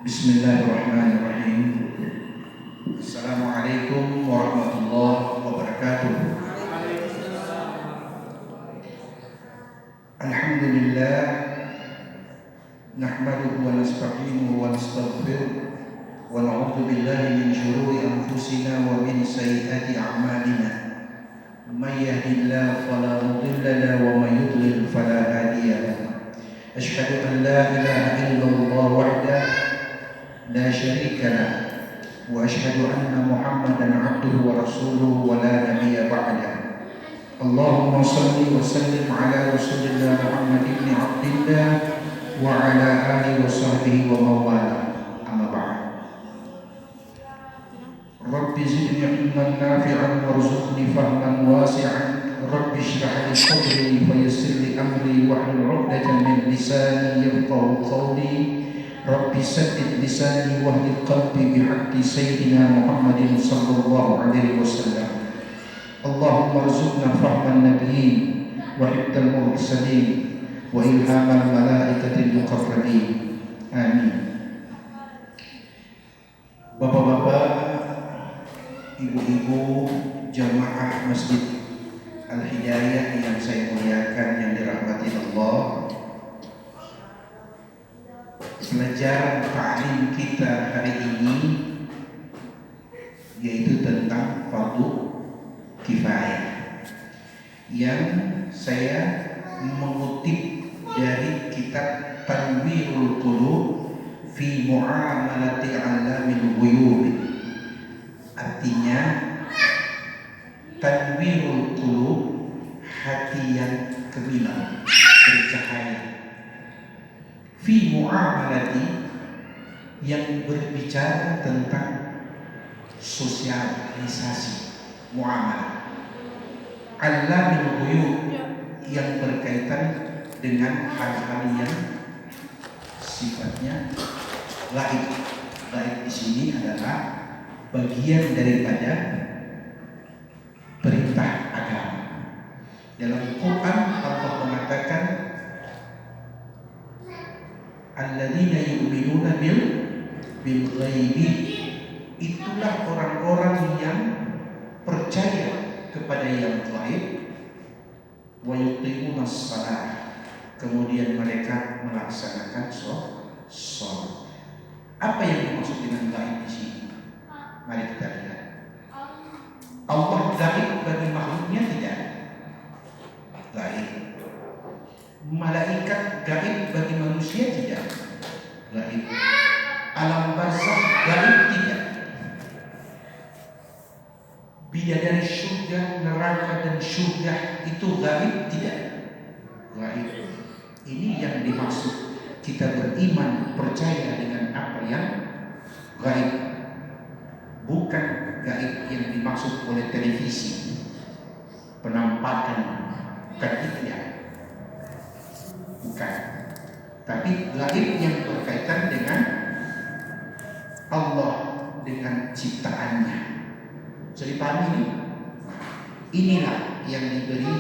Bismillahirrahmanirrahim. Assalamualaikum warahmatullahi wabarakatuh. Alhamdulillah, nahmaduhu wa nasta'inuhu wa nastaghfiruh wa na'udzu billahi min shururi anfusina wa min sayyiati a'malina. May yahdihillahu fala mudilla lahu wa may yudlil fala hadiya lahu. Asyhadu an la ilaha illallah wahdahu la syarika lahu wa asyhadu anna Muhammadan abduhu wa rasuluhu wa la nabiyya ba'dahu. Allahumma salli wa sallim ala Rasulillah Muhammad ibn Abdillah wa ala alihi wa sahbihi wa mawala. Amma ba'd. Rabbi zidni ilman nafi'an warzuqni fahman wasi'an. Rabbi shrah li sadri wa yassir li amri wahlul 'uqdatam min lisani yafqahu qawli. Rabbi saddid lisani wahdid qalbi bihaqqi sayyidina Muhammadin sallallahu alaihi wasallam. Allahumma rzuqna fahman nabiyyin wa hifdzal mursalin wa ilhamal malaikatil muqarrabin. Amin. Bapak-bapak, ibu-ibu jamaah Masjid Al-Hidayah yang saya muliakan, yang dirahmati Allah, pelajaran ta'lim kita hari ini yaitu tentang fardu kifayah, yang saya mengutip dari kitab Tanwirul Qulub fi Mu'amalati 'Allamil Ghuyub. Artinya, Tanwirul Qulub, hati yang gemilang, bercahaya. Fi mu'amalati, yang berbicara tentang sosialisasi muamalah. Allamil ghuyub, yang berkaitan dengan hal-hal yang sifatnya gaib. Gaib di sini adalah bagian daripada perintah agama. Dalam Quran Allah mengatakan alladzina yu'minuna bil ghaibi, itulah orang-orang yang percaya kepada yang gaib, wa yuqimunas shalah, kemudian mereka melaksanakan salat. Apa yang dimaksud dengan gaib di sini? Mari kita lihat. Allah gaib bagi makhluknya tidak? Gaib. Malaikat gaib bagi manusia tidak? Gaib. Alam barzakh gaib tidak? Bidadari surga, neraka dan surga itu gaib tidak? Gaib. Ini yang dimaksud kita beriman, percaya dengan apa yang gaib. Bukan gaib yang dimaksud oleh televisi, penampakan, bukan itu ya. Bukan. Tapi gaib yang berkaitan dengan Allah, dengan ciptaannya. Jadi pahami ini? Inilah yang diberi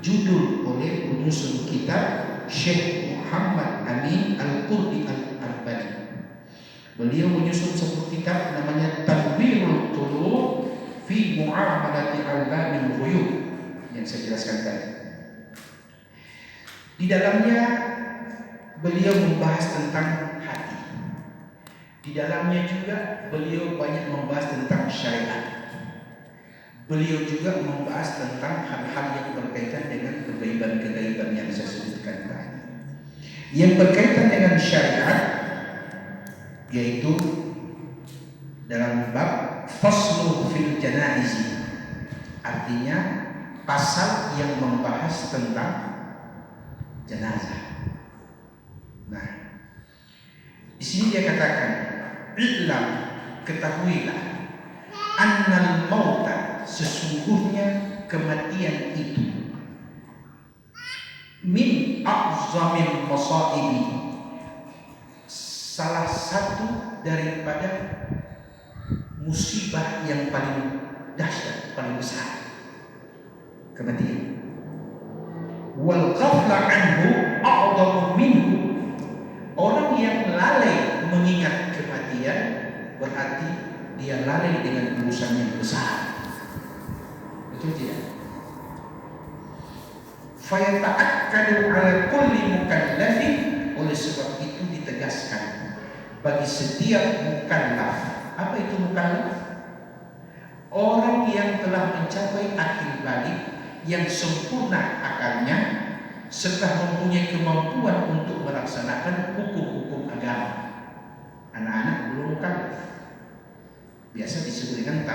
judul oleh penyusun kitab Syekh Muhammad Amin Al-Qurdi Al-Albani. Beliau menyusun sebuah kitab namanya Tanwirul Qulub fi Mu'amalati 'Allamil Ghuyub, yang saya jelaskan tadi. Di dalamnya beliau membahas tentang hati. Di dalamnya juga beliau banyak membahas tentang syariat. Beliau juga membahas tentang hal-hal yang berkaitan dengan kegaiban-kegaiban yang saya sebutkan tadi. Yang berkaitan dengan syariat yaitu dalam bab faslu fil janaiz, artinya pasal yang membahas tentang jenazah. Nah, di sini dia katakan, "Illam, ketahuilah, annal mauta, sesungguhnya kematian itu, min a'zamil masaibi, salah satu daripada musibah yang paling dahsyat, paling besar, kematian. Wal ghafla anhu a'dhamu minhu, orang yang lalai mengingat kematian berarti dia lalai dengan urusan yang besar. Betul tidak? Fayata'akkadu 'ala kulli mukallafin, oleh sebab itu ditegaskan bagi setiap mukallaf. Apa itu mukallaf? Orang yang telah mencapai akil balik yang sempurna akalnya serta mempunyai kemampuan untuk melaksanakan hukum-hukum agama. Anak-anak belum mukallaf, biasa disebut dengan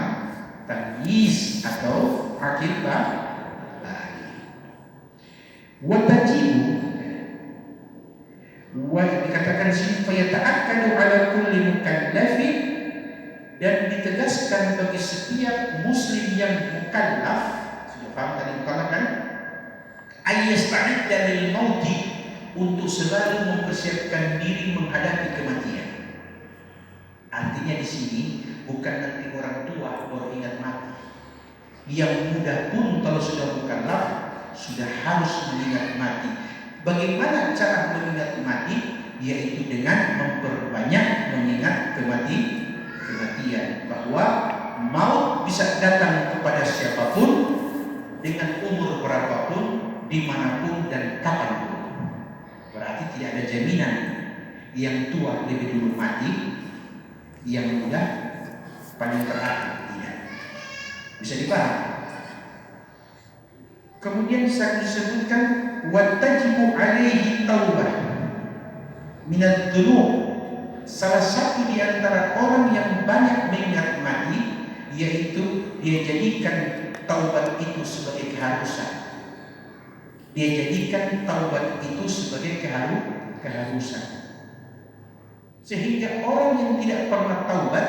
tamyiz atau akil balik. Watajibu, dikatakan sini fayata'akkadu 'ala kulli mukallafin, dan ditegaskan bagi setiap muslim yang mukallaf. Sudah paham tadi mukallaf kan? Ayyasta'idda lil mauti, untuk selalu mempersiapkan diri menghadapi kematian. Artinya di sini bukan nanti orang tua baru ingat mati. Yang muda pun kalau sudah mukallaf sudah harus mengingat mati. Bagaimana cara mengingat mati? Yaitu dengan memperbanyak mengingat kematian, bahwa maut bisa datang kepada siapapun dengan umur berapapun, dimanapun dan kapanpun. Berarti tidak ada jaminan yang tua lebih dulu mati, yang muda paling terakhir. Tidak bisa dipahami. Kemudian saya disebutkan watajibu alaihi taubah minad dzunub. Salah satu di antara orang yang banyak mengingat mati, yaitu dia jadikan taubat itu sebagai keharusan. Dia jadikan taubat itu sebagai keharusan. Sehingga orang yang tidak pernah taubat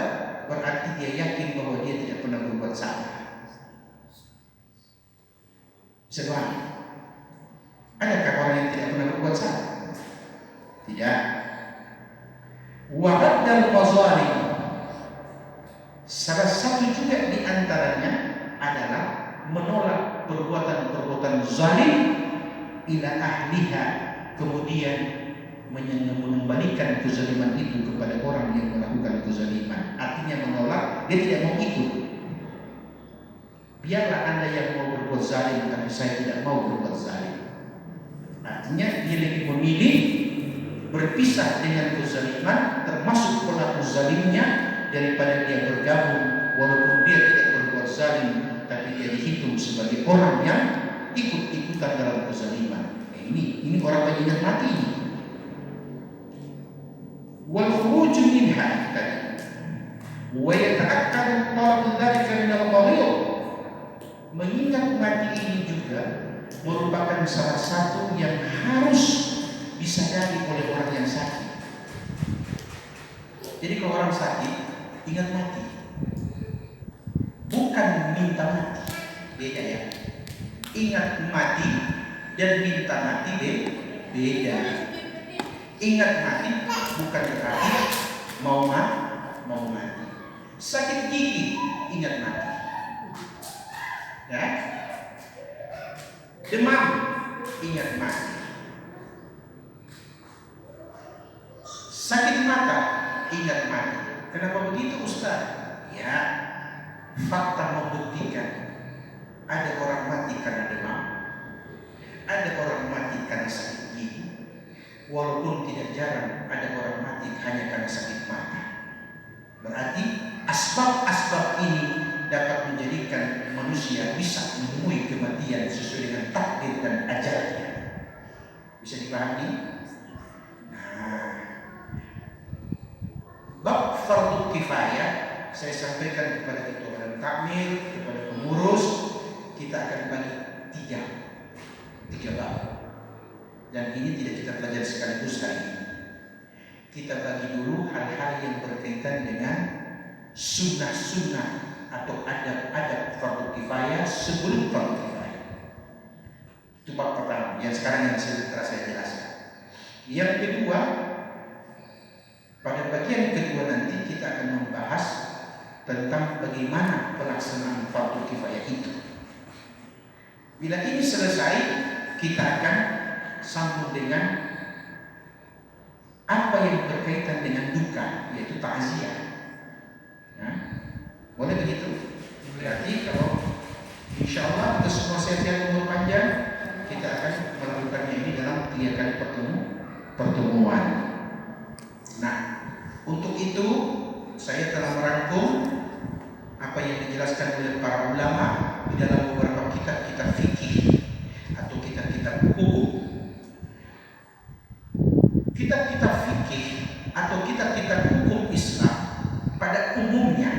berarti dia yakin bahwa dia tidak pernah berbuat salah. Bisa paham? Adakah orang yang tidak pernah berbuat salah? Tidak. Waraddal mazalim, salah satu juga di antaranya adalah menolak perbuatan-perbuatan zalim ila ahliha, kemudian mengembalikan kezaliman itu kepada orang yang melakukan kezaliman. Artinya menolak, dia tidak mau ikut. Biarlah Anda yang mau berbuat zalim, tapi saya tidak mau berbuat zalim. Artinya dia lebih memilih berpisah dengan kezaliman, termasuk pelaku zalimnya, daripada dia bergabung walaupun dia tidak berbuat zalim, tapi dia dihitung sebagai orang yang ikut-ikutan dalam kezaliman. Ini orang yang ingat mati ini. Wal khuruj minha tadi. Wa yata'akkadu talab dzalika min al-marid. Mengingat mati ini juga merupakan salah satu yang harus disadari oleh orang yang sakit. Jadi kalau orang sakit ingat mati, bukan minta mati. Beda ya. Ingat mati dan minta mati beda. Ingat mati bukan berarti mau mati. Sakit gigi ingat mati. Ya. Demam ingat mati. Sakit mata ingat mati. Kenapa begitu Ustaz? Ya, fakta membuktikan ada orang mati karena demam, ada orang mati karena sakit gigi, walaupun tidak jarang ada orang mati hanya karena sakit mata. Berarti asbab-asbab ini dapat menjadikan manusia bisa menemui kematian sesuai dengan takdir dan ajalnya. Bisa dipahami? Bab fardu kifayah saya sampaikan kepada ketua badan takmir, kepada pengurus, kita akan bagi tiga bab. Dan ini tidak kita pelajari sekaligus kali ini. Kita bagi dulu hal-hal yang berkaitan dengan sunnah-sunnah atau adab-adab fardu kifayah sebelum fardu kifayah. Itu bab pertama yang sekarang yang saya jelaskan. Yang kedua, pada bagian kedua nanti kita akan membahas tentang bagaimana pelaksanaan fardu kifayah itu. Bila ini selesai, kita akan sambung dengan apa yang berkaitan dengan duka, yaitu takziah. pertemuan. Nah, untuk itu saya telah merangkum apa yang dijelaskan oleh para ulama di dalam beberapa kitab-kitab fikih atau kitab-kitab hukum. Kitab-kitab fikih atau kitab-kitab hukum Islam pada umumnya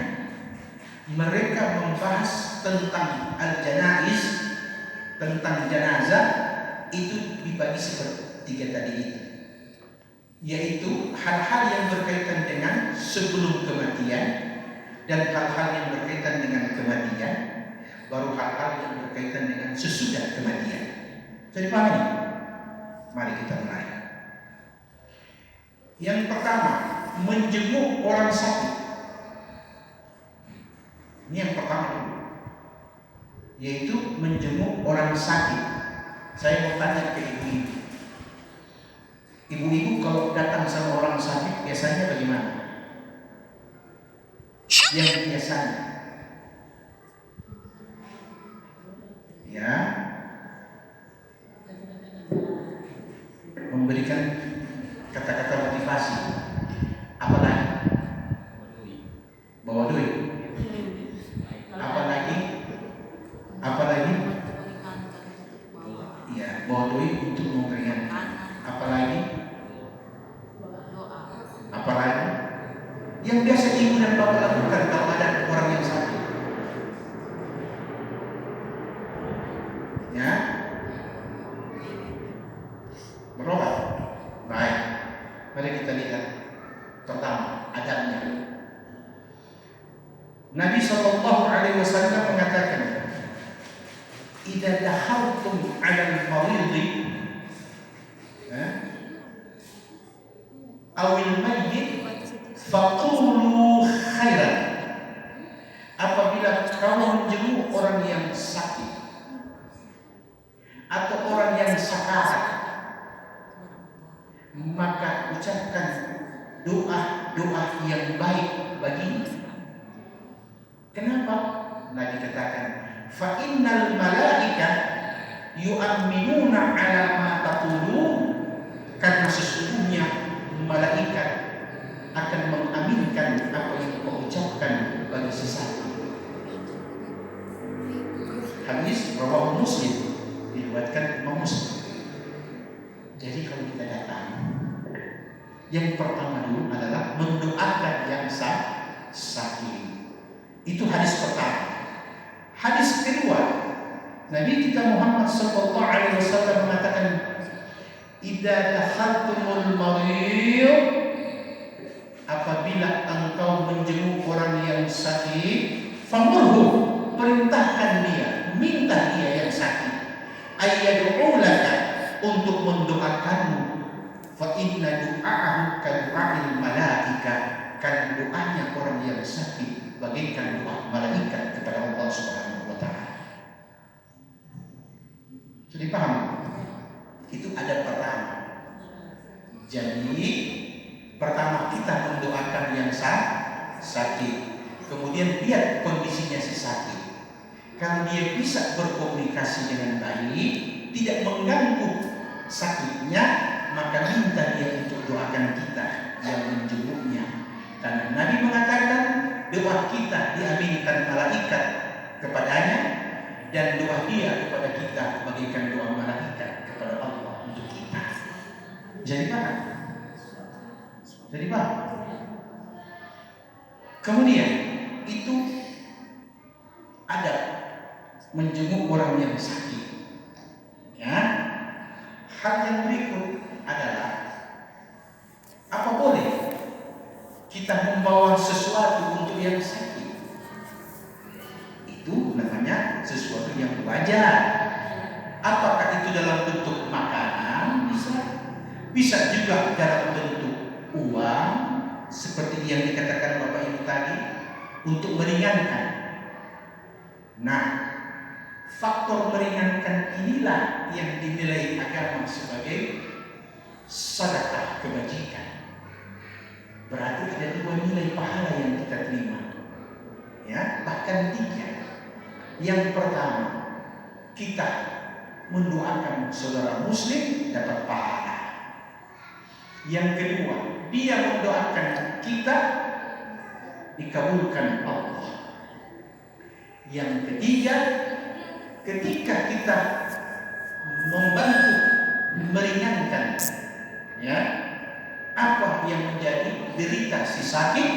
mereka membahas tentang al-janaiz, tentang jenazah itu dibagi seperti tiga tadi itu, yaitu hal-hal yang berkaitan dengan sebelum kematian dan hal-hal yang berkaitan dengan kematian, baru hal-hal yang berkaitan dengan sesudah kematian. Jadi pahami? Mari kita mulai. Yang pertama, menjenguk orang sakit. Ini yang pertama dulu, yaitu menjenguk orang sakit. Saya mau tanya ke ibu-ibu. Ibu-ibu kalau datang sama orang sakit biasanya bagaimana? Yang biasanya, ya, memberikan kata-kata motivasi. Apalagi? Bawa duit. Apalagi? Ya, bawa duit untuk memperingatkan. Apalagi? Yang biasa ibu dan bapak lakukan kalau ada orang yang sakit. Ya, berobat. Baik, mari kita lihat. Pertama, adabnya. Nabi SAW mengatakan, "Idza dakhaltum 'alal maridhi awil mayyit faqulu khairan." Apabila kamu menjenguk orang yang sakit atau orang yang sakarat, maka ucapkan doa-doa yang baik baginya. Kenapa? Nabi katakan, fa innal malaika yu'minuna 'ala ma taqulun, karena sesungguhnya malaikat akan mengaminkan apa yang kau ucapkan bagi sesat. Hadis rawahu Muslim, diriwayatkan Imam Muslim. Jadi kalau kita datang, yang pertama dulu adalah mendoakan yang sakit. Itu hadis pertama. Hadis kedua, Nabi kita Muhammad SAW mengatakan, "Idza dakhaltumul marid," apabila engkau menjenguk orang yang sakit, famurhu, perintahkan dia, minta dia yang sakit, ayyad'u laka, untuk mendoakanmu, fa inna du'aahu kadu'a'il malaika, karena doanya orang yang sakit bagaikan doa malaikat kepada Allah Subhanahu wa taala. Sudah paham? Itu adab pertama. Jadi pertama kita mendoakan yang sakit, kemudian lihat kondisinya si sakit. Kalau dia bisa berkomunikasi dengan baik, tidak mengganggu sakitnya, maka minta dia untuk doakan kita yang menjenguknya. Karena Nabi mengatakan doa kita diaminkan malaikat kepadanya, dan doa dia kepada kita bagaikan doa malaikat kepada Allah untuk kita. Jadi apa? Kemudian itu ada menjenguk orang yang sakit. Ya, hal yang berikut adalah, apa boleh kita membawa sesuatu untuk yang sakit? Itu namanya sesuatu yang wajar. Apakah itu dalam bentuk makanan? Bisa juga dalam bentuk uang, seperti yang dikatakan Bapak Ibu tadi, untuk meringankan. Nah, faktor meringankan inilah yang dinilai agama sebagai sedekah kebajikan. Berarti ada dua nilai pahala yang kita terima, ya, bahkan tiga. Yang pertama, kita mendoakan saudara muslim dapat pahala. Yang kedua, dia mendoakan kita dikabulkan Allah. Yang ketiga, ketika kita membantu meringankan ya apa yang menjadi derita si sakit,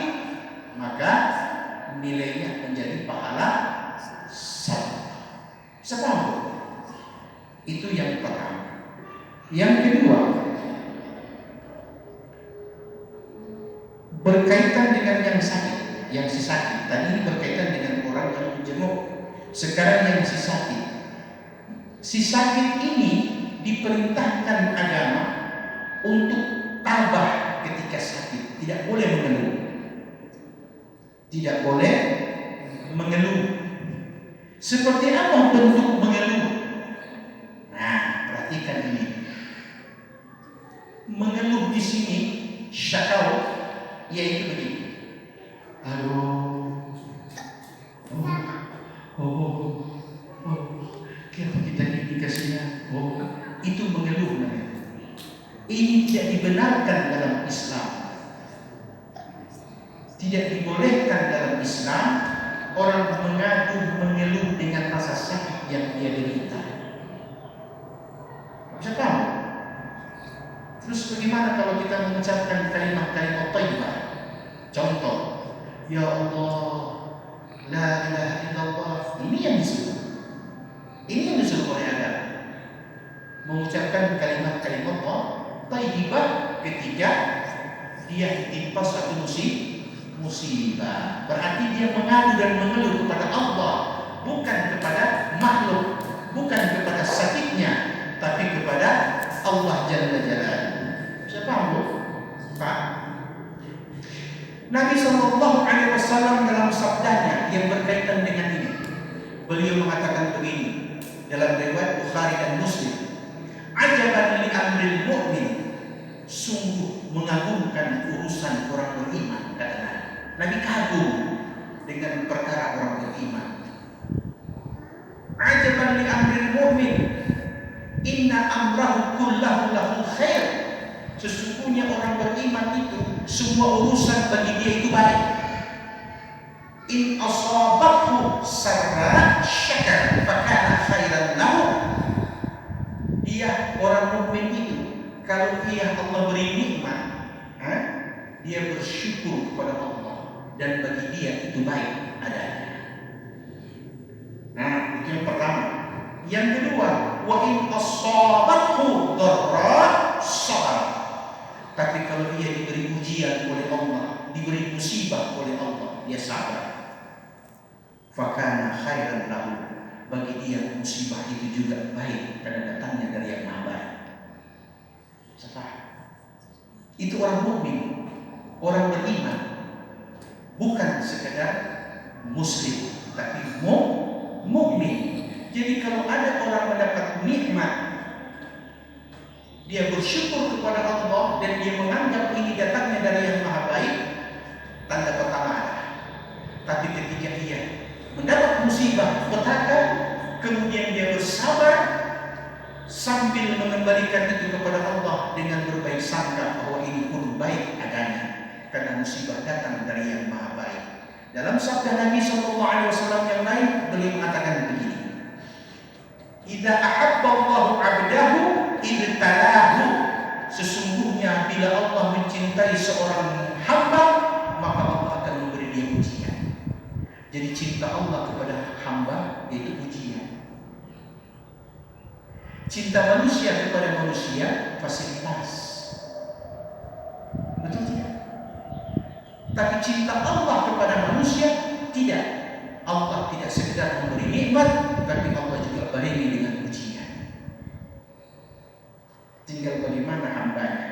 maka nilainya menjadi pahala sadaqah. Sepaham? Itu yang pertama. Yang kedua, berkaitan dengan yang sakit, yang si sakit. Tadi ini berkaitan dengan orang yang menjenguk. Sekarang yang si sakit. Si sakit ini diperintahkan agama untuk tabah ketika sakit. Tidak boleh mengeluh. Tidak boleh mengeluh. Seperti apa bentuk mengeluh? Nah, perhatikan ini. Mengeluh di sini syakau, yaitu begini. Aduh, kenapa kita ini kasihnya? Itu mengeluh namanya. Ini tidak dibenarkan dalam Islam. Tidak dibolehkan dalam Islam orang mengadu mengeluh dengan rasa sakit yang dia derita. Bisa tahu? Terus bagaimana kalau kita mengucapkan kalimat-kalimat thayyibah? Contoh, ya Allah, la ilaha illallah. Ini yang disuruh. Ini yang disuruh oleh agama. Mengucapkan kalimat-kalimat thayyibah ketika dia ditimpa suatu musibah. Berarti dia mengadu dan mengeluh kepada Allah, bukan kepada makhluk, bukan kepada sakitnya, tapi kepada Allah Jalla Jalaluhu. Bisa paham, Bu? Pak. Nabi Shallallahu Alaihi Wasallam dalam sabdanya yang berkaitan dengan ini, beliau mengatakan begini dalam riwayat Bukhari dan Muslim. Ajaban li amril mu'min, sungguh mengagumkan urusan orang beriman, kata Nabi. Nabi kagum dengan perkara orang beriman. Ajaban li amril mu'min, inna amrahu kullahu lahu khair. Sesungguhnya orang beriman itu semua urusan bagi dia itu baik. In asabathu sarra syakar fakana khairan lahu. Dia orang mukmin itu kalau dia Allah beri nikmat, dia bersyukur kepada Allah dan bagi dia itu baik adanya. Nah, itu yang pertama. Yang kedua, wa in asabathu dharra sabar. Tapi kalau dia diberi ujian oleh Allah, diberi musibah oleh Allah, dia sabar. Fakana khairan lahu. Bagi dia musibah itu juga baik karena datangnya dari yang Maha Baik. Itu orang mukmin, orang beriman, bukan sekedar muslim, tapi mukmin. Jadi kalau ada orang mendapat nikmat, dia bersyukur kepada Allah dan dia menganggap ini datangnya dari yang Maha Baik, tanda pertama ada. Tapi ketika dia mendapat musibah petaka, kemudian dia bersabar sambil mengembalikan itu kepada Allah dengan berbaik sangka bahwa ini pun baik adanya karena musibah datang dari yang Maha Baik. Dalam sabda Nabi SAW yang lain, beliau mengatakan begini: "Idza ahabba Allahu 'abdahu ibtalahu." Sesungguhnya bila Allah mencintai seorang hamba, maka Allah akan memberi dia ujian. Jadi cinta Allah kepada hamba yaitu ujian. Cinta manusia kepada manusia fasilitas. Betul tidak? Tapi cinta Allah kepada manusia tidak. Allah tidak sekedar memberi nikmat, tapi Allah juga barengi dengan ujian. Tinggal bagaimana hambanya,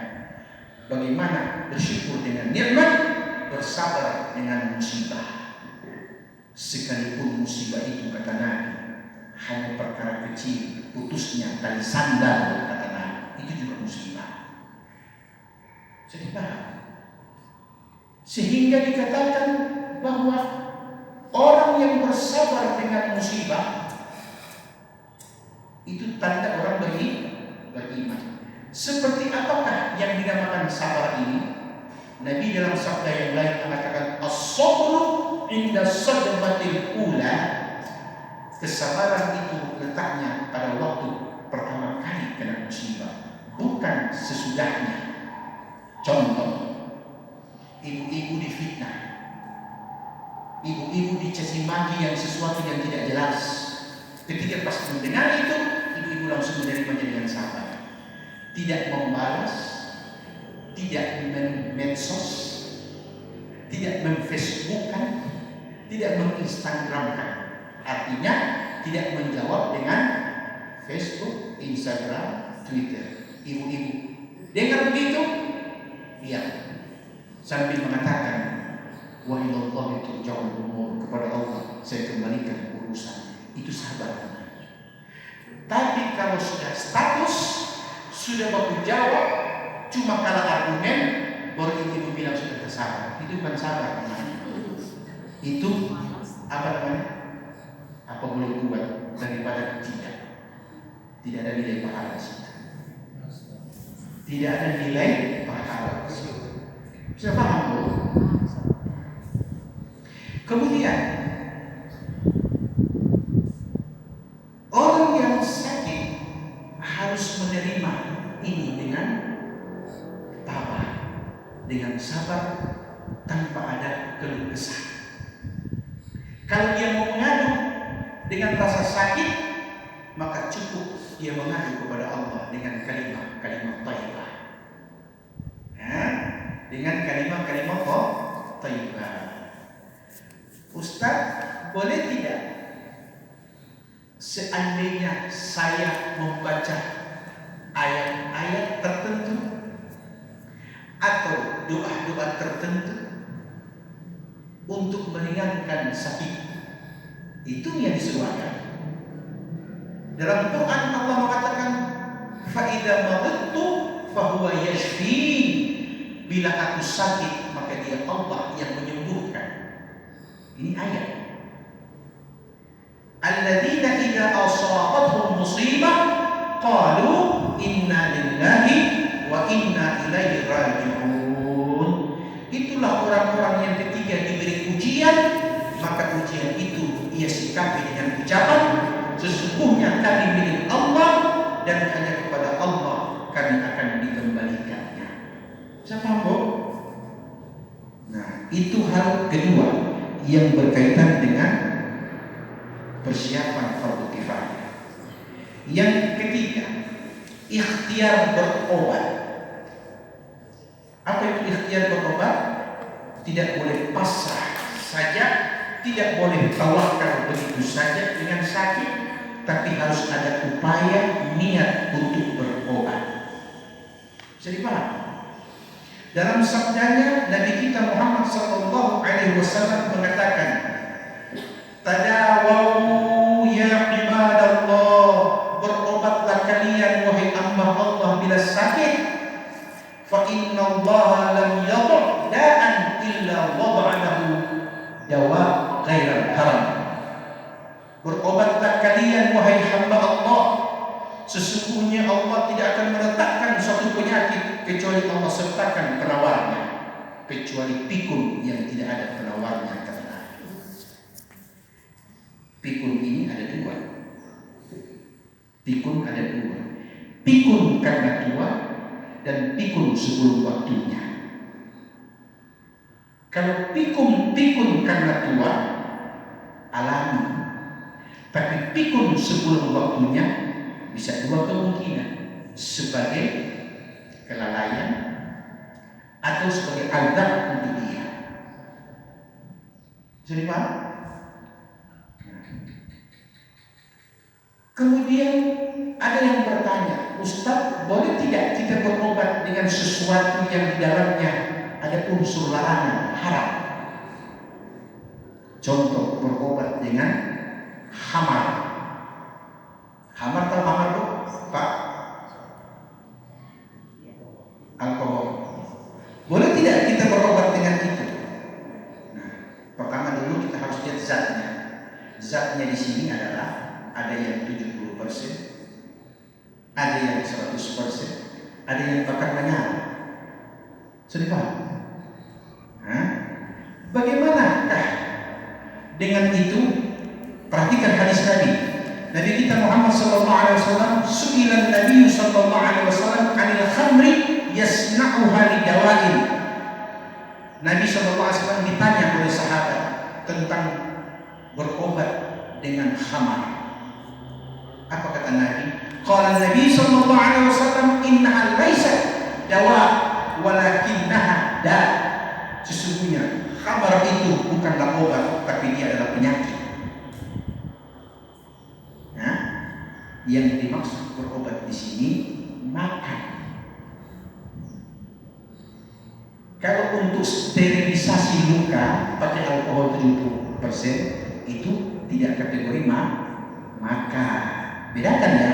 bagaimana bersyukur dengan nikmat, bersabar dengan musibah. Sekalipun musibah itu, kata Nabi, hanya perkara kecil, putusnya tali sandal, kata Nabi, itu juga musibah. Jadi paham? Sehingga dikatakan bahwa orang yang bersabar dengan musibah itu tanda orang beriman. Seperti apakah yang dinamakan sabar ini? Nabi dalam sabda yang lain mengatakan as-sabru inda sadmatil ula. Kesabaran itu letaknya pada waktu pertama kali kena musibah, bukan sesudahnya. Contoh, ibu-ibu difitnah, ibu-ibu dicaci maki yang sesuatu yang tidak jelas. Ketika pas mendengar itu, ibu-ibu langsung menerima dengan sabar. Tidak membalas, tidak medsos, tidak memfacebookkan, tidak menginstagramkan. Artinya tidak menjawab dengan Facebook, Instagram, Twitter. Ibu-ibu dengar begitu, iya, sambil mengatakan wa ilallahi turja'ul umur, kepada Allah saya kembalikan urusan. Itu sabar. Tapi kalau sudah status, sudah baku jawab, cuma kalah argumen, baru ibu bilang sudah tersabar. Itu bukan sabar namanya. Itu apa namanya? Apa boleh buat daripada tidak. Tidak ada nilai pahala di situ. Tidak ada nilai pahala di situ. Bisa paham, Bu? Kemudian orang yang sakit harus menerima ini dengan tabah, dengan sabar, tanpa ada keluh kesah. Kalau dia mau mengadu dengan rasa sakit, maka cukup dia mengadu kepada Allah dengan kalimat thayyibah. Dengan kalimat thayyibah. Ustaz, boleh tidak seandainya saya membaca ayat-ayat tertentu atau doa-doa tertentu untuk meringankan sakit? Itu yang disuruhkan. Dalam Quran Allah mengatakan fa idza maridtu fa huwa yashfin. Bila aku sakit maka dia Allah yang menyembuhkan. Ini ayat. Alladzina idza asabatuhum musibah qalu inna lillahi wa inna ilaihi raji'un. Itulah orang-orang yang ketika diberi ujian, maka ujian itu ia sikapi dengan ucapan sesungguhnya kami milik Allah dan hanya kepada Allah kami akan dikembalikannya. Siapa, Bu? Nah, itu hal kedua yang berkaitan dengan persiapan fardu kifayah. Yang ketiga, ikhtiar berobat. Apa itu ikhtiar berobat? Tidak boleh pasrah saja, tidak boleh tawakal begitu saja dengan sakit, tapi harus ada upaya niat untuk berobat. Bisa dipahami? Dalam sabdanya Nabi kita Muhammad sallallahu alaihi wasallam mengatakan, "Tadawu ya ibadallah, berobatlah kalian wahai hamba Allah bila sakit. Fa inna Allah lam yadh da'an illa wada'a lahu dawa ghairal haram." Berobatlah kalian wahai hamba Allah, sesungguhnya Allah tidak akan meletakkan suatu penyakit kecuali Allah sertakan penawarnya, kecuali pikun yang tidak ada penawarnya. Karena pikun ini ada dua. Pikun ada dua. Pikun karena tua dan pikun sebelum waktunya. Kalau pikun karena tua alami, tapi pikun sebelum waktunya bisa dua kemungkinan, sebagai kelalaian atau sebagai azab untuk dia. Jadi Pak, kemudian ada yang bertanya, Ustaz, boleh tidak kita berobat dengan sesuatu yang di dalamnya ada unsur larangan, haram? Contoh, berobat dengan hamar. Hamar tahu hamar, Bu? Pak? Alkohol. Boleh tidak kita berobat dengan itu? Nah, pertama dulu kita harus lihat zatnya. Zatnya di sini adalah ada yang 70%, ada yang 100%, ada yang bakar menyala. Sudah paham? Bagaimanakah dengan itu? Perhatikan hadis Nabi. Nabi kita Muhammad sallallahu alaihi wasallam, su'ilan Nabi sallallahu alaihi wasallam 'anil khamri yasna'uha lidawain. Nabi sallallahu alaihi wasallam ditanya oleh sahabat tentang berobat dengan khamar. Apa kata Nabi? Qala Nabi sallallahu alaihi wasallam, innaha laysat dawa walakinnaha da. Sesungguhnya khamar itu bukanlah obat, tapi dia adalah penyakit. Yang dimaksud berobat di sini makan. Kalau untuk sterilisasi luka pakai alkohol 70%, itu tidak kategori makan. Bedakan ya.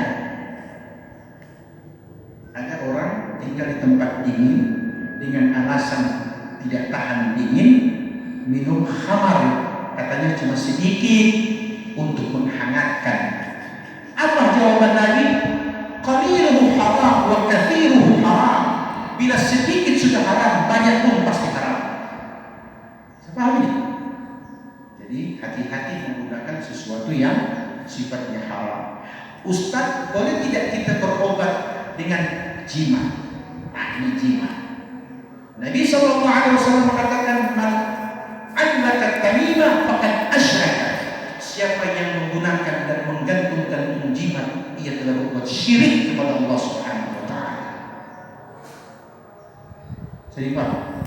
Ada orang tinggal di tempat dingin dengan alasan tidak tahan dingin, minum khamar, katanya cuma sedikit untuk menghangatkan. Apa jawaban Nabi? Qaliluhu haram wa kathiruhu haram. Bila sedikit sudah haram, banyak pun pasti haram. Paham ini? Jadi hati-hati menggunakan sesuatu yang sifatnya haram. Ustaz, boleh tidak kita berobat dengan jima? Ini jima. Nabi SAW mengatakan, man allaka tamimah faqad asyraka. Siapa yang menggunakan dan menggantungkan jimat, ia telah berbuat syirik kepada Allah Subhanahu wa taala. Jadi paham?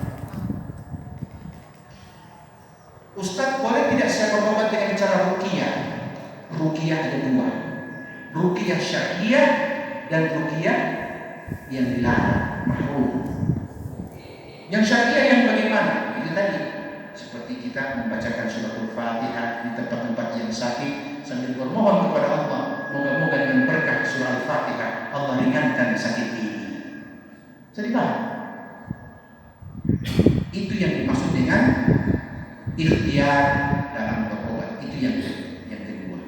Ustaz, boleh tidak saya berobat dengan cara ruqyah? Ruqyah ada dua. Ruqyah syar'iyyah dan ruqyah yang dilarang, mahrum. Yang syar'iyyah yang bagaimana? Itu tadi, seperti kita membacakan suratul Fatihah di tempat-tempat yang sakit sambil bermohon kepada Allah, moga-moga dengan berkah surah Al-Fatihah Allah ringankan sakit ini. Jadi paham? Itu yang dimaksud dengan ikhtiar dalam berobat. Itu yang kedua.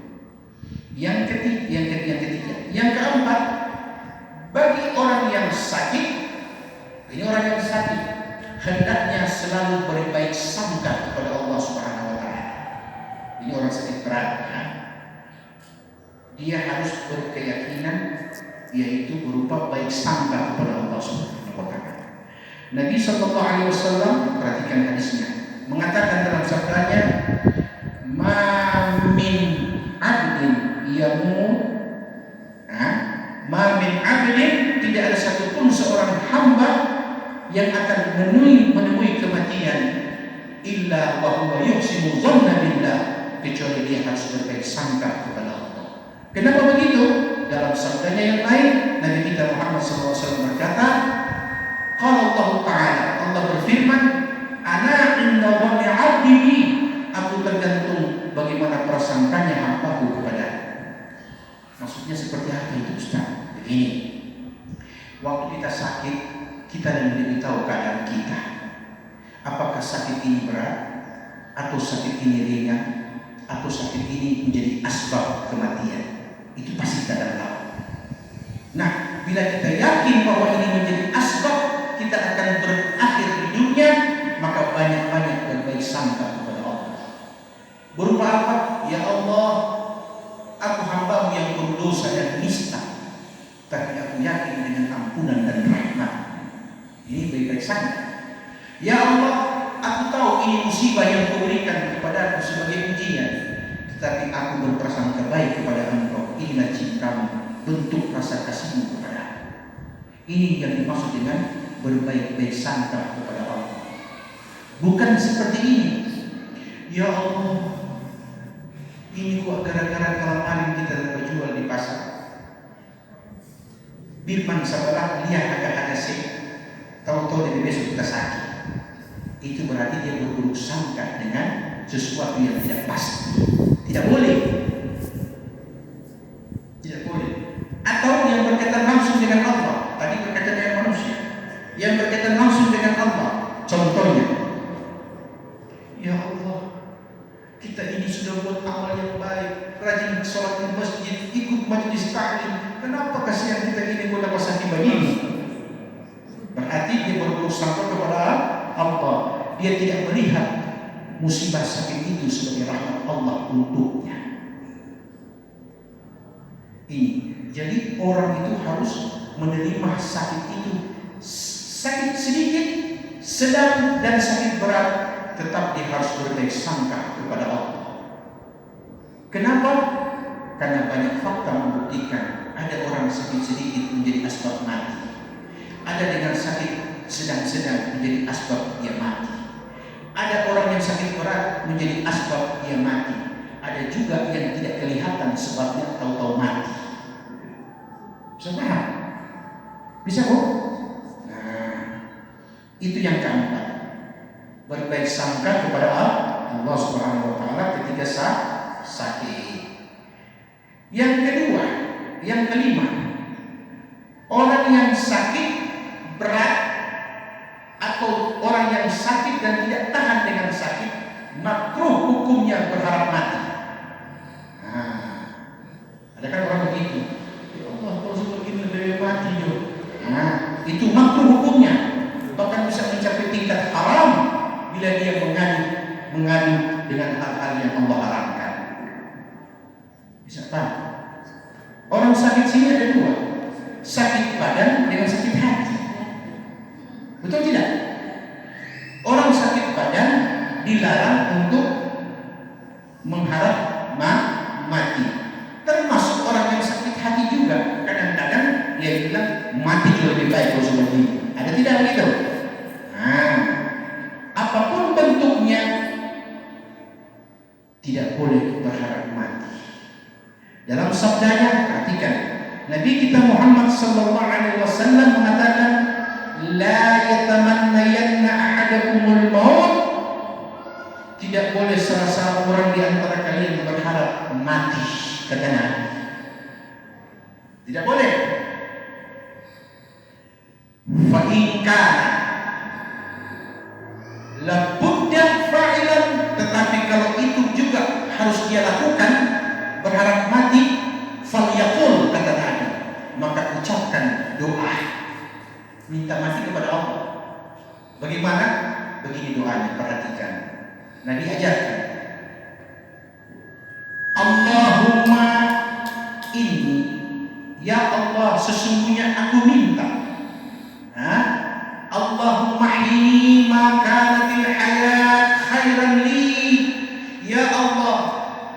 Yang ketiga. Yang keempat, bagi orang yang sakit, ini orang yang sakit, hendaknya selalu berbaik sangka kepada Allah Subhanahu wa taala. Ini orang sakit berat, dia harus berkeyakinan, yaitu berupa baik sangka kepada Allah Subhanahu wa taala. Nabi sallallahu alaihi wasallam, perhatikan hadisnya, mengatakan dalam sabdanya, ma min 'abdin ma min 'abdin, tidak ada satupun seorang hamba yang akan menemui kematian illa wa huwa yuhsinu dhanna billah, kecuali dia harus berbaik sangka kepada Allah. Kenapa begitu? Dalam sabdanya yang lain, Nabi kita Muhammad SAW berkata, qala Allah Ta'ala, Allah berfirman, ana inna dhanni 'abdi bi, aku tergantung bagaimana prasangkanya hambaku kepada. Maksudnya seperti apa itu, Ustaz? Begini, waktu kita sakit, kita lebih tahu keadaan kita. Apakah sakit ini berat, atau sakit ini ringan, atau sakit ini menjadi asbab kematian? Itu pasti kita tahu. Nah, bila kita yakin bahwa ini menjadi asbab kita akan berakhir hidupnya, maka banyak-banyak berbaik sangka kepada Allah. Berupa apa? Ya Allah, aku hamba-Mu yang berdosa dan nista, tapi aku yakin dengan ampunan dan rahmat. Ini baik-baik sangka. Ya Allah, aku tahu ini musibah yang Kau berikan kepada aku sebagai ujian, tetapi aku berprasangka baik kepada Engkau. Inilah cinta-Mu, bentuk rasa kasih-Mu kepada aku. Ini yang dimaksud dengan berbaik-baik sangka kepada Allah. Bukan seperti ini. Ya Allah, ini kok gara-gara kemarin kita berjual di pasar, Birman sebelah lihat agak ada sih, tahu-tahu dari besok kita sakit. Itu berarti dia berburuk sangka dengan sesuatu yang tidak pasti. Tidak boleh. Tidak boleh. Atau yang berkaitan langsung dengan Allah. Tadi berkaitan dengan manusia. Yang berkaitan langsung dengan Allah. Contohnya, ya Allah, kita ini sudah buat amal yang baik, rajin sholat di masjid, ikut majelis taklim. Kenapa kasihan kita ini mulai sakit begini? hati, dia berburuk sangka kepada Allah. Dia tidak melihat musibah sakit itu sebagai rahmat Allah untuknya. Ini, jadi orang itu harus menerima sakit itu, sakit sedikit, sedang dan sakit berat, tetap dia harus berbaik sangka kepada Allah. Kenapa? Karena banyak fakta membuktikan ada orang sakit sedikit menjadi asbab mati, ada dengan sakit sedang-sedang menjadi asbab dia mati, ada orang yang sakit berat menjadi asbab dia mati, ada juga yang tidak kelihatan sebabnya tahu-tahu mati. Bisa paham? Bisa kok? Nah, itu yang keempat, berbaik sangka kepada Allah Subhanahu wa taala ketika sakit. Yang kedua, yang kelima, orang yang sakit berat atau orang yang sakit dan tidak tahan dengan sakit, makruh hukumnya berharap mati. Nah, ada kan orang begitu, ya Allah kalau seperti ini lebih mati yo. Nah, itu makruh hukumnya, bahkan bisa mencapai tingkat haram bila dia mengadu dengan hal-hal yang Allah haramkan. Bisa paham? Orang sakit sini ada dua, sakit badan dengan sakit hati. Betul tidak? Orang sakit badan dilarang untuk mengharap mati. Termasuk orang yang sakit hati juga. Kadang-kadang dia bilang mati lebih baik kalau seperti ini. Ada tidak begitu? Nah, apapun bentuknya tidak boleh berharap mati. Dalam sabdanya, perhatikan, Nabi kita Muhammad sallallahu alaihi wasallam mengatakan, la yatamannayanna ahadakumul maut. Tidak boleh salah seorang di antara kalian berharap mati, kata Nabi. Tidak boleh. Fa in kana la budda fa'ilan, tetapi kalau itu juga harus dia lakukan, berharap mati, falyaqul, kata Nabi, maka ucapkan doa minta mati kepada Allah. Bagaimana? Begini doanya, perhatikan. Nabi ajarkan, Allahumma inni, ya Allah sesungguhnya aku minta, Allahumma hini ma kanatil hayat khairan li, ya Allah,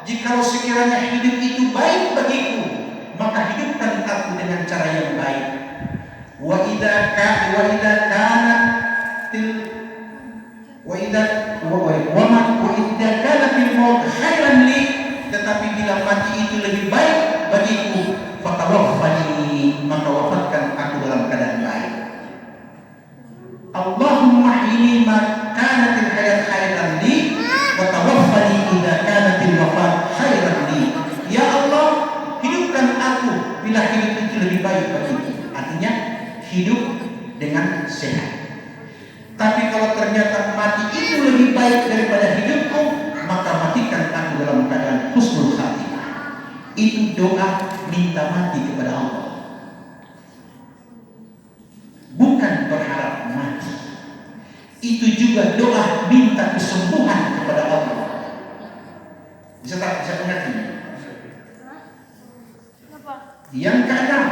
jikalau sekiranya hidup itu baik bagiku, maka hidupkan aku dengan cara yang baik. Wa idza kana fil maut khairan li, tetapi bila mati itu lebih baik bagiku, fatawaffani, maka wafatkan aku dalam keadaan baik. Allahumma hini ma kanatil hayat khairan li wa tawaffani idza kanatil wafat khairan li. Ya Allah, hidupkan aku bila hidup itu lebih baik bagiku. Artinya hidup dengan sehat. Tapi kalau ternyata mati itu lebih baik daripada hidupku, maka matikan aku dalam keadaan husnul khatimah. Itu doa minta mati kepada Allah, bukan berharap mati. Itu juga doa minta kesembuhan kepada Allah. Bisa mengerti? Yang keenam,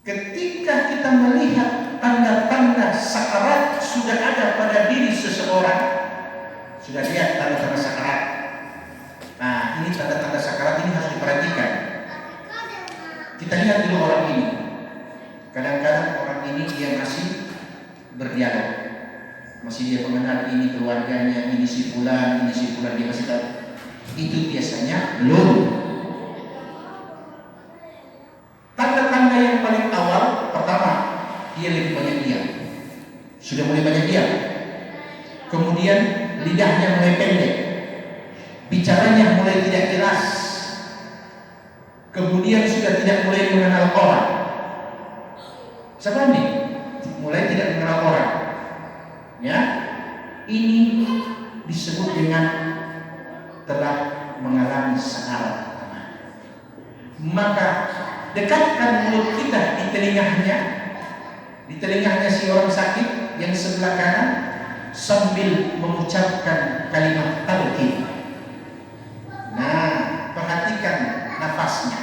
ketika kita melihat tanda-tanda sakarat sudah ada pada diri seseorang, sudah lihat tanda-tanda sakarat. Nah, ini tanda-tanda sakarat ini harus diperhatikan. Kita lihat dulu orang ini. Kadang-kadang orang ini dia masih berdialog, masih dia mengenal ini keluarganya, ini si fulan, dia masih tahu. Itu biasanya belum. Tanda-tanda yang paling awal, pertama, dia lebih banyak diam. Sudah mulai banyak diam. Kemudian lidahnya mulai pendek, bicaranya mulai tidak jelas. Kemudian sudah tidak mulai mengenal orang. Siapa ini? Mulai tidak mengenal orang. Ya, ini disebut dengan telah mengalami sakarat. Maka Dekatkan mulut kita di telinganya si orang sakit yang sebelah kanan, sambil mengucapkan kalimat talqin. Nah, perhatikan nafasnya.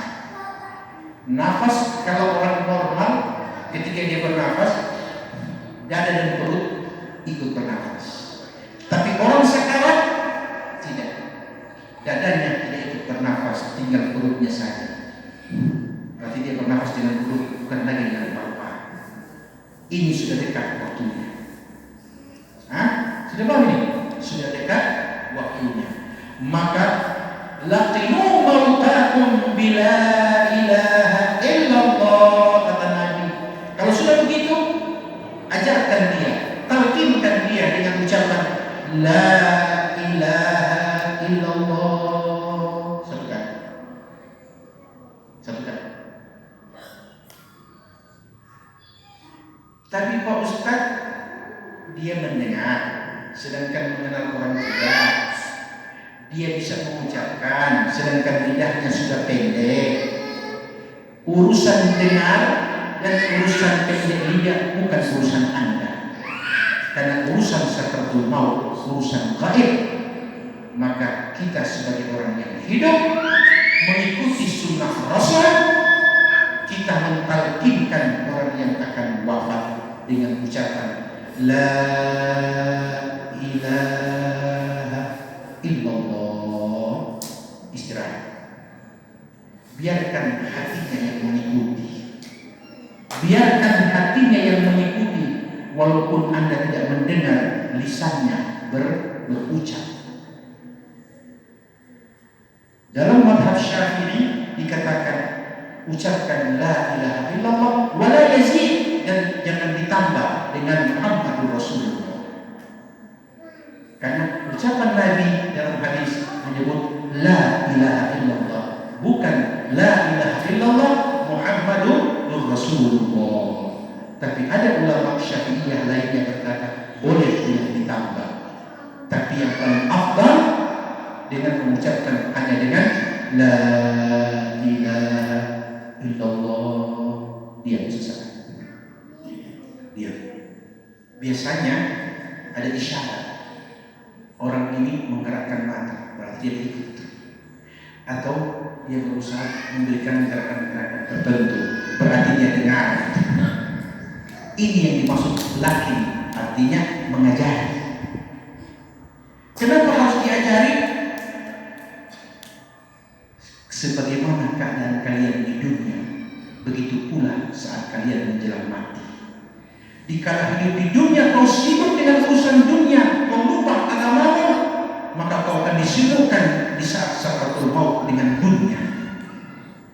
Nafas kalau orang normal ketika dia bernafas, dada dan perut ikut bernafas. Tapi orang sekarang tidak. Dadanya tidak ikut bernafas, tinggal perutnya saja. Berarti dia bernafas dengan perut, bukan lagi dengan paru-paru. Ini sudah dekat waktunya. Sudah paham ini? Sudah dekat waktunya. Maka laqinu mautakum bila ilaha illallah, kata Nabi. Kalau sudah begitu, ajarkan dia, talqinkan dia dengan ucapan la ilaha illallah. Satu kali. Tapi Pak Ustaz, dia mendengar, sedangkan mengenal orang tidak. Dia bisa mengucapkan, sedangkan lidahnya sudah pendek. Urusan dengar dan urusan pendek lidah bukan urusan Anda. Karena urusan sakaratul maut, urusan gaib. Maka kita sebagai orang yang hidup mengikuti sunnah Rasul, kita mentalkinkan orang yang akan wafat dengan ucapan la ilaha illallah. Istirahat. Biarkan hatinya yang mengikuti. Biarkan hatinya yang mengikuti, walaupun Anda tidak mendengar lisannya berucap. Dalam mazhab Syafi'i dikatakan ucapkan la ilaha illallah wa la yazid, dan jangan ditambah dengan Muhammadur Rasulullah. Karena ucapan Nabi dalam hadis menyebut la ilaha illallah, bukan la ilaha illallah Muhammadur Rasulullah. Tapi ada ulama Syafi'iyah lainnya berkata boleh ditambah. Tapi yang paling afdal dengan mengucapkan hanya dengan la ilaha illallah. Dia selesai. Dia biasanya ada isyarat. Orang ini menggerakkan mata, berarti dia ikut. Atau dia berusaha memberikan gerakan-gerakan tertentu, berarti dia dengar. Ini yang dimaksud lakin, artinya mengajari. Kenapa harus diajari? Sebagaimana keadaan kalian di dunia, begitu pula saat kalian menjelang mati. Dikala hidup di dunia kau sibuk dengan urusan dunia, kau lupa agamamu, maka kau akan disibukkan di saat sakaratul maut dengan dunia,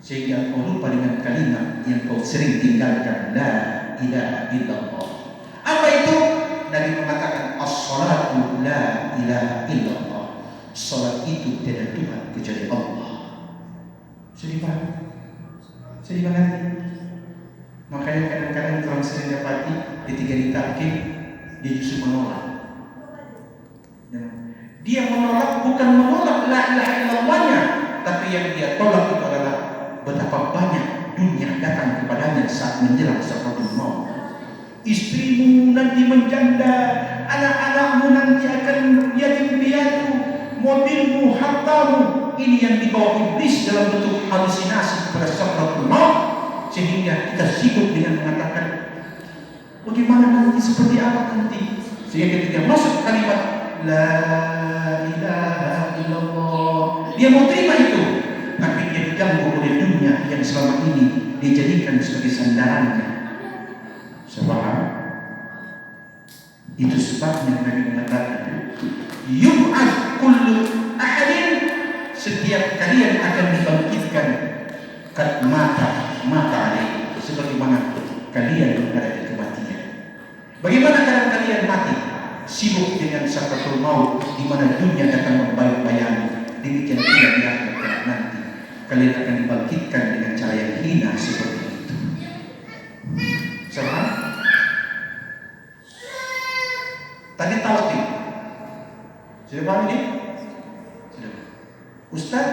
sehingga kau lupa dengan kalimat yang kau sering tinggalkan, la ilaha illallah. Apa itu? Nabi mengatakan as-salatu la ilaha illallah. Salat itu tidak Tuhan kecuali Allah. Sedih banget. Sedih banget. Makanya kadang-kadang orang sering dapati ketika ditaklim dia justru menolak. Dia menolak bukan menolak la ilaha illallahnya, tapi yang dia tolak itu adalah betapa banyak dunia datang kepadanya saat menjelang sakaratul maut. Istrimu nanti menjanda, anak-anakmu nanti akan yatim piatu, mobilmu, hartamu. Ini yang dibawa iblis dalam bentuk halusinasi kepada sakaratul maut, sehingga kita sibuk dengan mengatakan bagaimana nanti, seperti apa nanti. Sehingga ketika masuk kalimat la ilaha illallah, dia mau terima itu, tapi dia diganggu oleh dunia yang selama ini dijadikan sebagai sandarannya. Sebab itu sebabnya Nabi mengatakan yub'ad kullu ahadin, setiap kalian akan dibangkitkan kat mata alaih, sebagaimana kalian menghadapi kematian. Bagaimana cara kalian mati? Sibuk dengan sakaratul maut, di mana dunia akan membayang-bayangi. Demikian pula di akhirat nanti kalian akan dibangkitkan dengan cara yang hina seperti itu. Sama? Tadi talqin. Sudah paham ini? Sudah. Ustaz,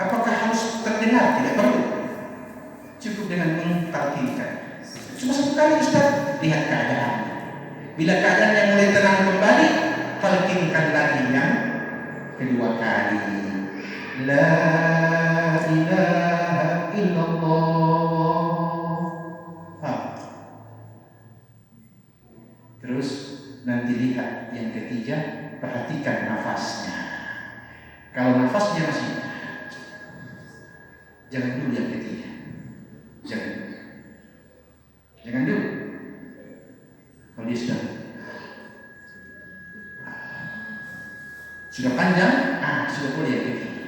apakah harus terdengar? Tidak perlu. Cukup dengan mentalkinkan. Cuma satu kali Ustaz, lihat keadaan. Bila keadaan yang mulai tenang kembali, talkinkan lagi yang kedua kali. La ilaha illallah. Terus nanti lihat yang ketiga, perhatikan nafasnya. Kalau nafasnya masih, jangan dulu yang ketiga. Jangan dulu. Kalau dia sudah panjang, sudah boleh yang ketiga.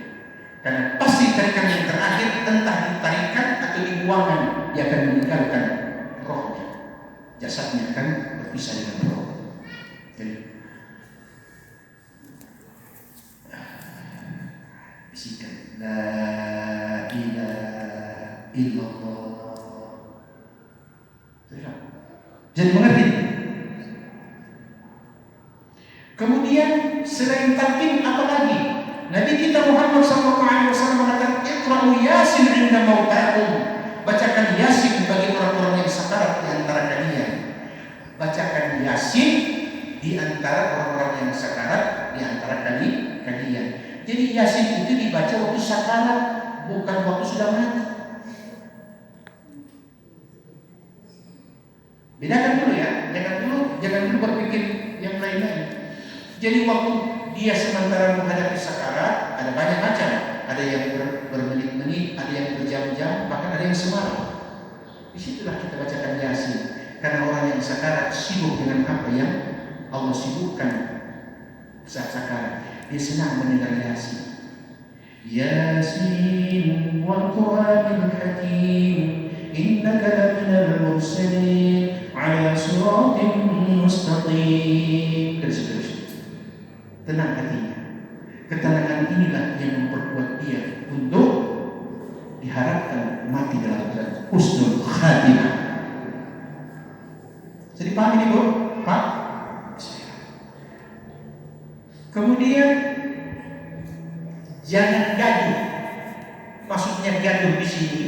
Karena pasti tarikan yang terakhir, entah ditarikan atau dibuangkan, dia akan meninggalkan rohnya. Jasadnya akan berpisah dengan roh. Jadi bisikan la ilaha illallah. Jadi mengerti? Kemudian selain talqin apa lagi? Nabi kita Muhammad SAW mengatakan iqra'u yasin 'inda mautakum. Bacakan yasin bagi orang-orang yang sakarat di antara kalian. Bacakan yasin di antara orang-orang yang sakarat di antara kalian. Jadi yasin itu dibaca waktu sakarat, bukan waktu sudah mati. Bedakan dulu ya, jangan dulu berpikir yang lain-lain. Jadi waktu dia sementara menghadapi sakarat, ada banyak macam. Ada yang bermenit-menit, ada yang berjam-jam, bahkan ada yang semalam. Disitulah kita bacakan yasin. Karena orang yang sakarat sibuk dengan apa yang Allah sibukkan saat sakarat. Dia senang mendengar yasin. Yasin wal Qur'anil Hakim, innaka laminal mursalin ala siratin mustaqim. Dan seterusnya. Tenang hatinya. Ketenangan inilah yang memperkuat dia untuk diharapkan mati dalam keadaan husnul khatimah. Jadi paham ini Bu? Pak? Kemudian jangan gaduh. Maksudnya gaduh di sini,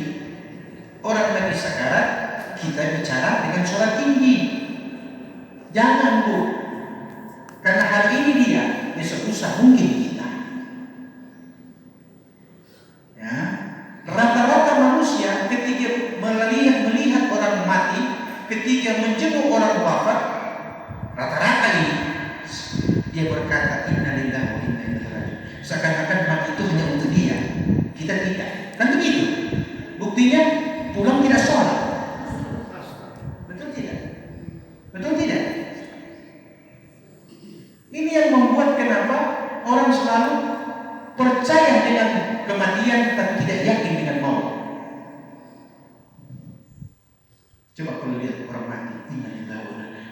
orang lagi sakarat, kita bicara dengan suara tinggi. Jangan Bu. Karena hal ini dia sebesar mungkin kita. Ya, rata-rata manusia ketika melihat orang mati, ketika menjenguk orang wafat, rata-rata ini dia berkata inna lillahi wa inna ilaihi raji'un. Seakan-akan mati itu hanya untuk dia. Kita tidak. Kan begitu? Buktinya pulang tidak sholat. Betul tidak? Betul tidak? Ini yang membuat kenapa orang selalu percaya dengan kematian tapi tidak yakin dengan maut. Coba kalau lihat orang mati,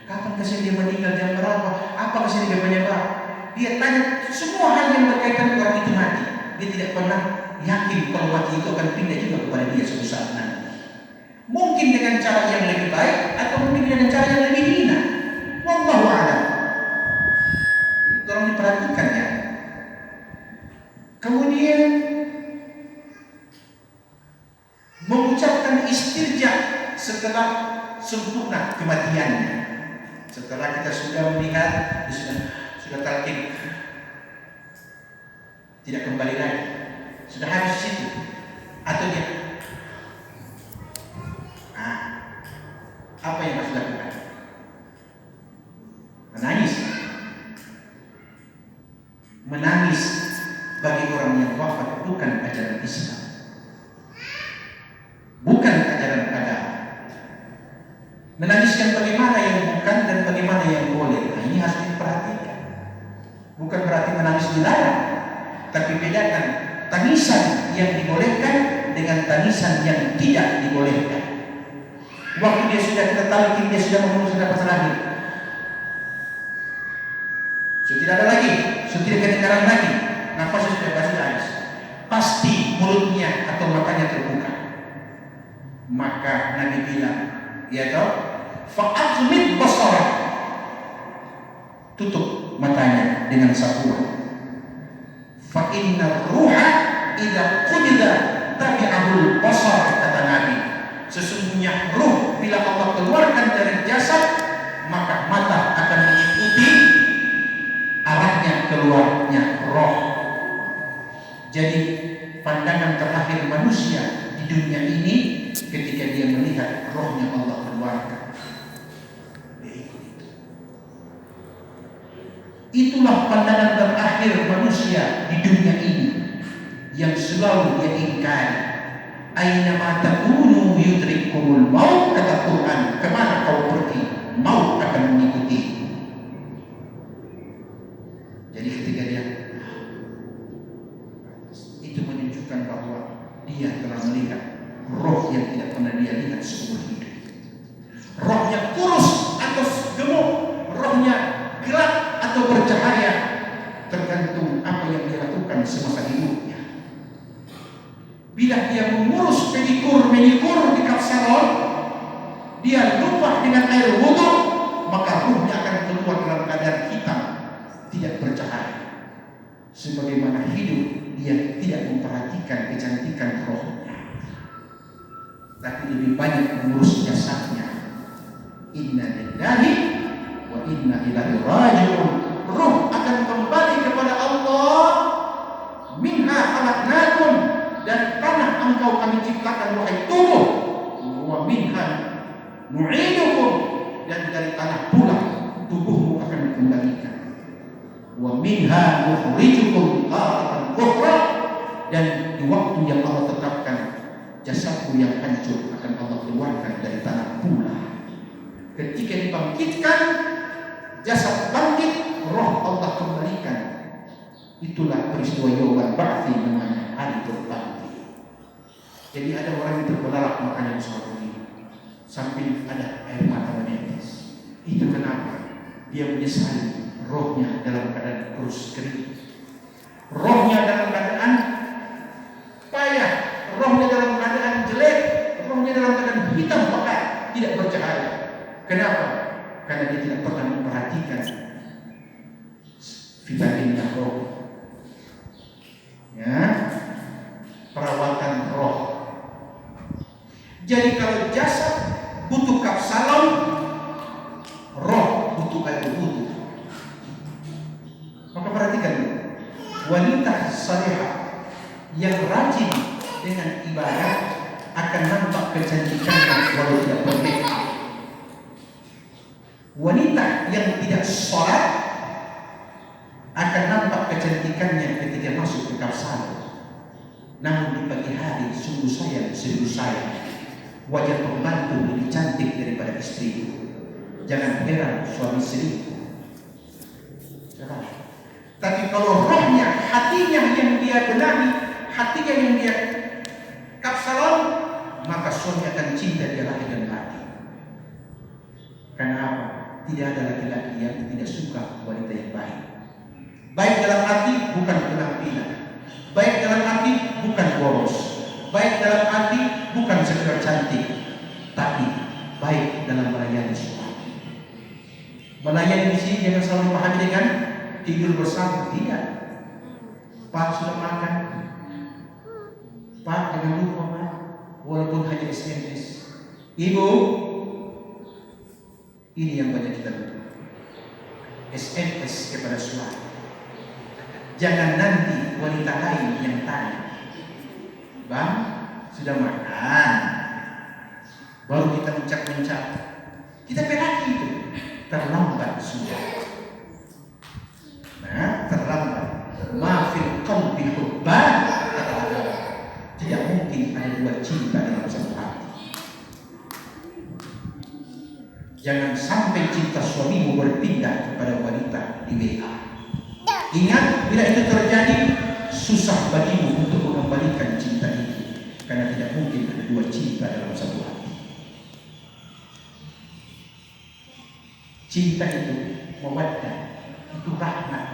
kapan kesini dia meninggal, jam berapa, apa kesini dia penyebab. Dia tanya semua hal yang berkaitan dengan orang itu mati. Dia tidak pernah yakin kalau mati itu akan pindah juga kepada dia suatu saat nanti. Mungkin dengan cara yang lebih baik atau mungkin dengan cara yang lebih hina. Wallahu a'lam. Tolong diperhatikan ya. Kemudian mengucapkan istirja setelah sempurna kematiannya. Setelah kita sudah melihat, sudah talqin, tidak kembali lagi, sudah habis situ, atau dia, apa yang harus dilakukan? Menangis bagi orang yang wafat bukan ajaran Islam, bukan ajaran agama. Menangiskan bagaimana yang bukan dan bagaimana yang boleh. Nah, ini harus diperhatikan. Bukan berarti menangis dilarang, tapi bedakan tangisan yang dibolehkan dengan tangisan yang tidak dibolehkan. Waktu dia sudah kita talqin, dia sudah mengurus nafas terakhir, sudah tidak ada lagi, sudah tidak kedengaran lagi, nafasnya sudah habis, pasti mulutnya atau matanya terbuka. Maka Nabi bilang, ya toh, fa'azmit basara, tutup matanya dengan sapuan. Fa inna ruha idza qudida tabi'ahul basar, kata Nabi. Sesungguhnya ruh bila Allah keluarkan dari jasad, maka mata akan mengikuti arahnya keluarnya roh. Jadi pandangan terakhir manusia di dunia ini ketika dia melihat rohnya Allah keluarkan, dia ikut itu. Itulah pandangan terakhir manusia di dunia ini yang selalu dia ingkari. Aina ma takunu yudrikumul maut, kata Quran, kemana kau pergi, maut akan mengikuti. Jadi ketika dia itu menunjukkan bahwa dia telah melihat roh yang tidak pernah dia lihat seumur hidup. Rohnya kurus atau gemuk, rohnya gelap atau bercahaya, tergantung apa yang dia lakukan semasa hidupnya. Bila dia mengurus manikur di kapsalon, dia lupa dengan air wudhu, maka ruhnya akan keluar dalam keadaan hitam, tidak bercahaya. Sebagaimana hidup, dia tidak memperhatikan kecantikan rohnya, tapi lebih banyak mengurus jasadnya. Inna lillahi wa inna ilaihi raji'un. Ruh akan kembali kepada Allah. Minha khalaqnakum, dan tanah engkau kami ciptakan wahai tubuh. Wa minha nu'idukum, dan dari tanah pula tubuhmu akan dikembalikan. Wa minha nukhrijukum taratan ukhra, dan di waktu yang Allah tetapkan jasadmu yang hancur akan Allah keluarkan dari tanah pula. Ketika dibangkitkan, jasad bangkit, roh Allah kembalikan. Itulah peristiwa Yaumul Ba'tsi, namanya hari berbangkit. Jadi ada orang yang terbelalak makanya soal ini, sambil ada air mata menetes. Itu kenapa? Dia menyesali rohnya dalam keadaan kurus kering, rohnya dalam keadaan payah, rohnya dalam keadaan jelek, rohnya dalam keadaan hitam pekat, tidak bercahaya. Kenapa? Karena dia tidak pernah memperhatikan vitaminnya roh, ya, perawatan roh. Jadi kalau jasad butuh kapsalon, roh butuh air wudhu. Maka perhatikan, wanita salihah yang rajin dengan ibadah akan nampak kecantikannya walau tidak bermake. Wanita yang tidak sholat akan nampak kecantikannya ketika masuk ke kapsalon. Namun di pagi hari sungguh sayang, wajah pembantu lebih cantik daripada istri. Jangan heran suami selingkuh. Tapi kalau rohnya, hatinya yang dia benahi, hatinya yang dia kapsalon, maka suami akan cinta dia lagi dan lagi. Karena apa? Tidak ada laki-laki yang tidak suka wanita yang baik. Baik dalam hati, bukan penampilan. Baik dalam hati, bukan boros. Baik dalam hati, bukan sekedar cantik, tapi baik dalam melayani suami. Melayani di sini jangan selalu dipahami dengan tidur bersama, tidak. Pak sudah makan, Pak jangan lupa Pak, walaupun hanya SMS. Ibu, ini yang banyak kita butuh, SMS kepada suami. Jangan nanti wanita lain yang tanya, Bang sudah makan, baru kita mencap-mencap. Kita pelaki itu terlambat sudah. Nah, terlambat. Mafil qalbi hubban, kata Allah. Tidak mungkin ada dua cinta dalam satu hati. Jangan sampai cinta suamimu berpindah kepada wanita di WA. Ingat, bila itu terjadi, susah bagimu untuk mengembalikan cinta itu, karena tidak mungkin ada dua cinta dalam satu hati. Cinta itu mawaddah, itu rahmat.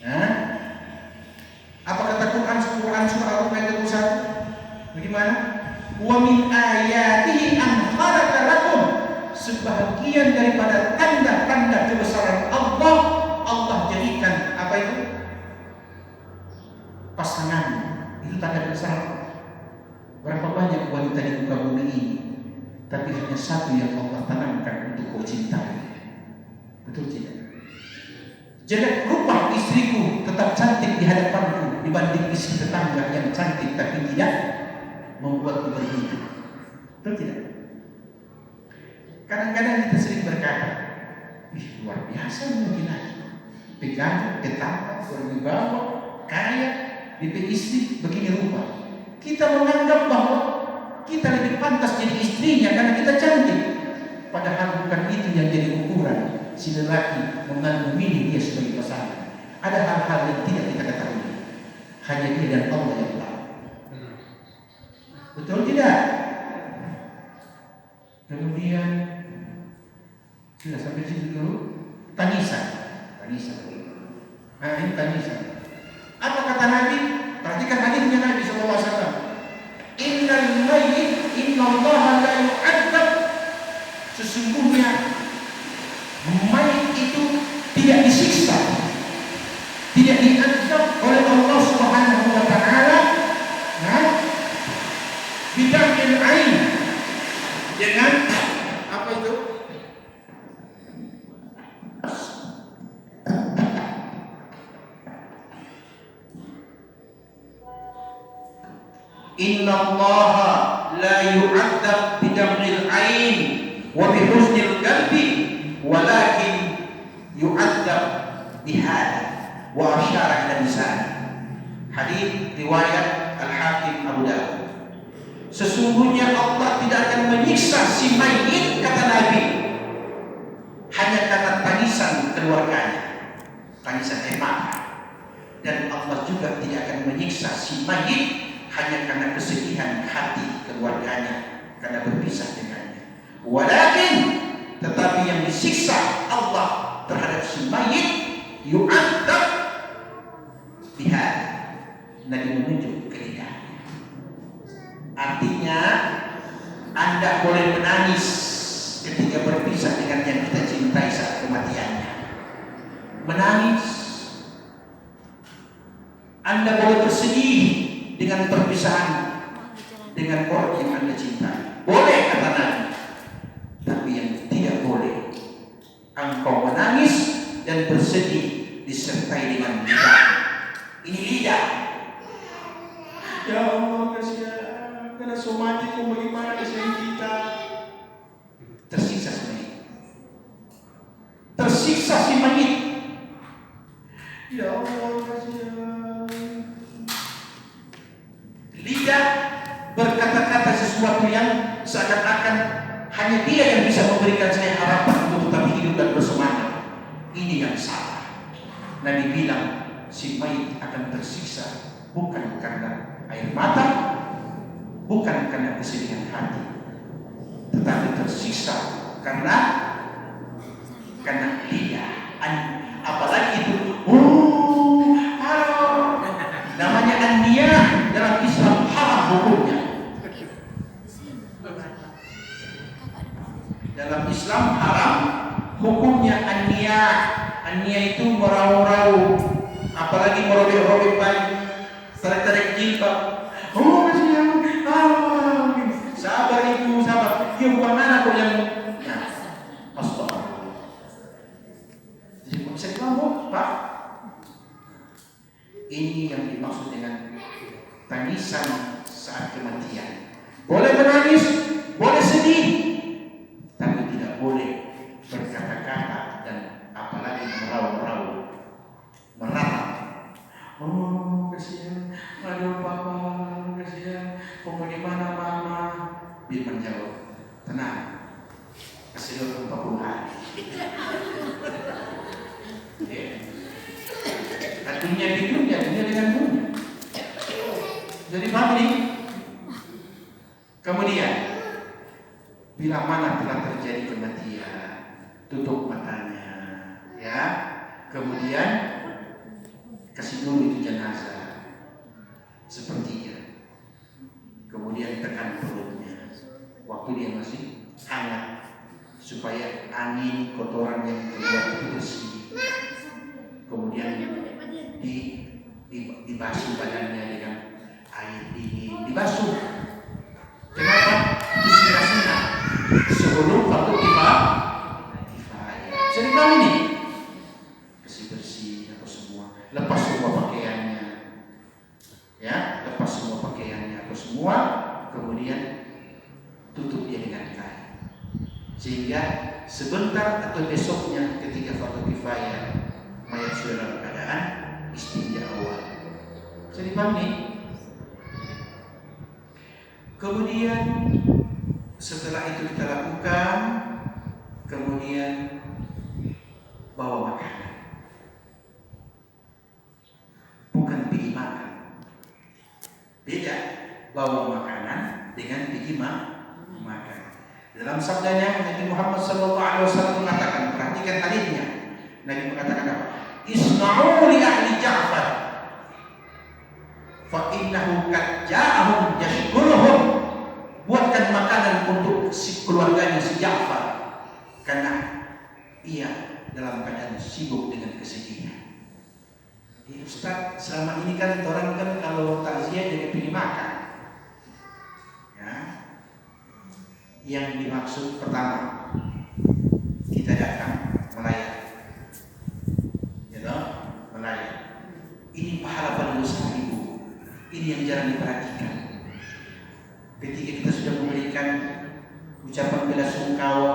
Nah, apa kata Quran surah Al-Rum ayat 21? Bagaimana? Wa min ayatihi an khalaqa lakum, sebahagian daripada tanda-tanda kebesaran Allah, Allah jadikan apa itu? Pasangan. Itu tanda kebesaran. Berapa banyak hanya satu yang Allah tanamkan untuk kau cintai. Betul tidak? Jadi rupa istriku tetap cantik di hadapanku dibanding istri tetangga yang cantik tapi tidak membuatku berhenti. Betul tidak? Kadang-kadang kita sering berkata, luar biasa mungkin lagi. Pegang, tetangga, berwibawa, kaya, DP istri begini rupa. Kita menganggap bahwa kita lebih pantas jadi istrinya karena kita cantik. Padahal bukan itu yang jadi ukuran si lelaki memilih dia sebagai pasangan. Ada hal-hal yang tidak kita ketahui. Hanya dia dan Allah yang tahu. Betul tidak? Kemudian sudah sampai situ dulu. Tangisan. Nah, ini tangisan. Apa kata Nabi? Perhatikan hadisnya Nabi SAW. Innal mayyit innallaha la yu'adzab. Sesungguhnya mayit itu tidak disiksa, tidak diazab oleh Allah Subhanahu wa taala, bidamil ain, dengan apa itu? Innallaha la yu'adzab bidamil ain wa bihusnil qalbi walakin yu'adzab bihada wa asyara ila lisan. Hadis riwayat Al-Hakim Abu Dawud. Sesungguhnya Allah tidak akan menyiksa si mayit, kata Nabi, hanya karena tangisan keluarganya, tangisan air mata. Dan Allah juga tidak akan menyiksa si mayit hanya karena kesedihan hati keluarganya karena berpisah dengannya. Walakin, tetapi yang disiksa Allah terhadap si mayit yu'adzab biha. Nabi menunjuk ke lidahnya. Artinya Anda boleh menangis ketika berpisah dengan yang kita cintai saat kematiannya. Menangis. Anda boleh bersedih dengan perpisahan dengan orang yang Anda cintai. Boleh, kata Nabi. Tapi yang tidak boleh, engkau menangis dan bersedih disertai dengan lidah. Ini lidah. Ya Allah, kasihan, karena somati kau bagaimana kasihan kita. Tersiksa si mayit. Tersiksa si mayit. Ya Allah, kasihan. Lidah berkata-kata sesuatu yang seakan-akan hanya dia yang bisa memberikan saya harapan untuk tetap hidup dan bersemangat. Ini yang salah. Nabi bilang si mayit akan tersiksa bukan karena air mata, bukan karena kesedihan hati, tetapi tersiksa karena lidah. Apalagi itu haram. Namanya an-niyah dalam Islam haram hukumnya. Dalam Islam haram hukumnya an-niyah. An-niyah itu merau-rau, apalagi merobek-robek baju, tarik-tarik jilbab. Oh, kasihan. Sabar ibu, sabar. Dia bukan anak kok yang astagfirullah. Jadi bisa ngomong, Pak. Ini yang dimaksud dengan tangisan saat kematian. Boleh menangis, boleh sedih, tapi tidak boleh berkata-kata dan apalagi merau-rau, meratap. Oh, kasihan, aduh papa, kasihan, kok bagaimana mama? Dia menjawab, tenang, kasih 40 hari. Dunia di dunia dengan dunia. Jadi family. Kemudian bila mana telah terjadi kematian, tutup matanya, ya. Kemudian kasih dulu itu jenazah sepertiga. Kemudian tekan perutnya waktu dia masih hangat supaya angin kotoran yang keluar itu bersih. Kemudian dibasuh badannya dengan air dingin, dibasuh. Kenapa? Itu sinar-sinar. sebelum fardu kifayah. Jadi paham ini? Bersih-bersih apa semua, lepas semua pakaiannya, ya, lepas semua pakaiannya apa semua, kemudian tutup dia dengan kain, sehingga sebentar atau besoknya ketika fardu kifayah mayat sudah dalam keadaan istinja awal. Jadi paham ini? Kemudian setelah itu kita lakukan, kemudian bawa makanan, bukan pergi makan. Beda bawa makanan dengan pergi makan. Dalam sabdanya Nabi Muhammad SAW mengatakan, perhatikan hadisnya. Nabi mengatakan apa? Isna'u li ahli Ja'far fa innahu qad ja'ahum yashkuruhum. Buatkan makanan untuk si keluarganya si Ja'far, karena ia dalam keadaan sibuk dengan kesedihan. Ustaz, selama ini kan orang kan kalau takziah jadi pilih makan. Ya. Yang dimaksud pertama, kita datang melayani. Ya, melayani. Ini pahala paling besar Ibu. Ini yang jarang diperhatikan. Ketika kita sudah memberikan ucapan bela sungkawa,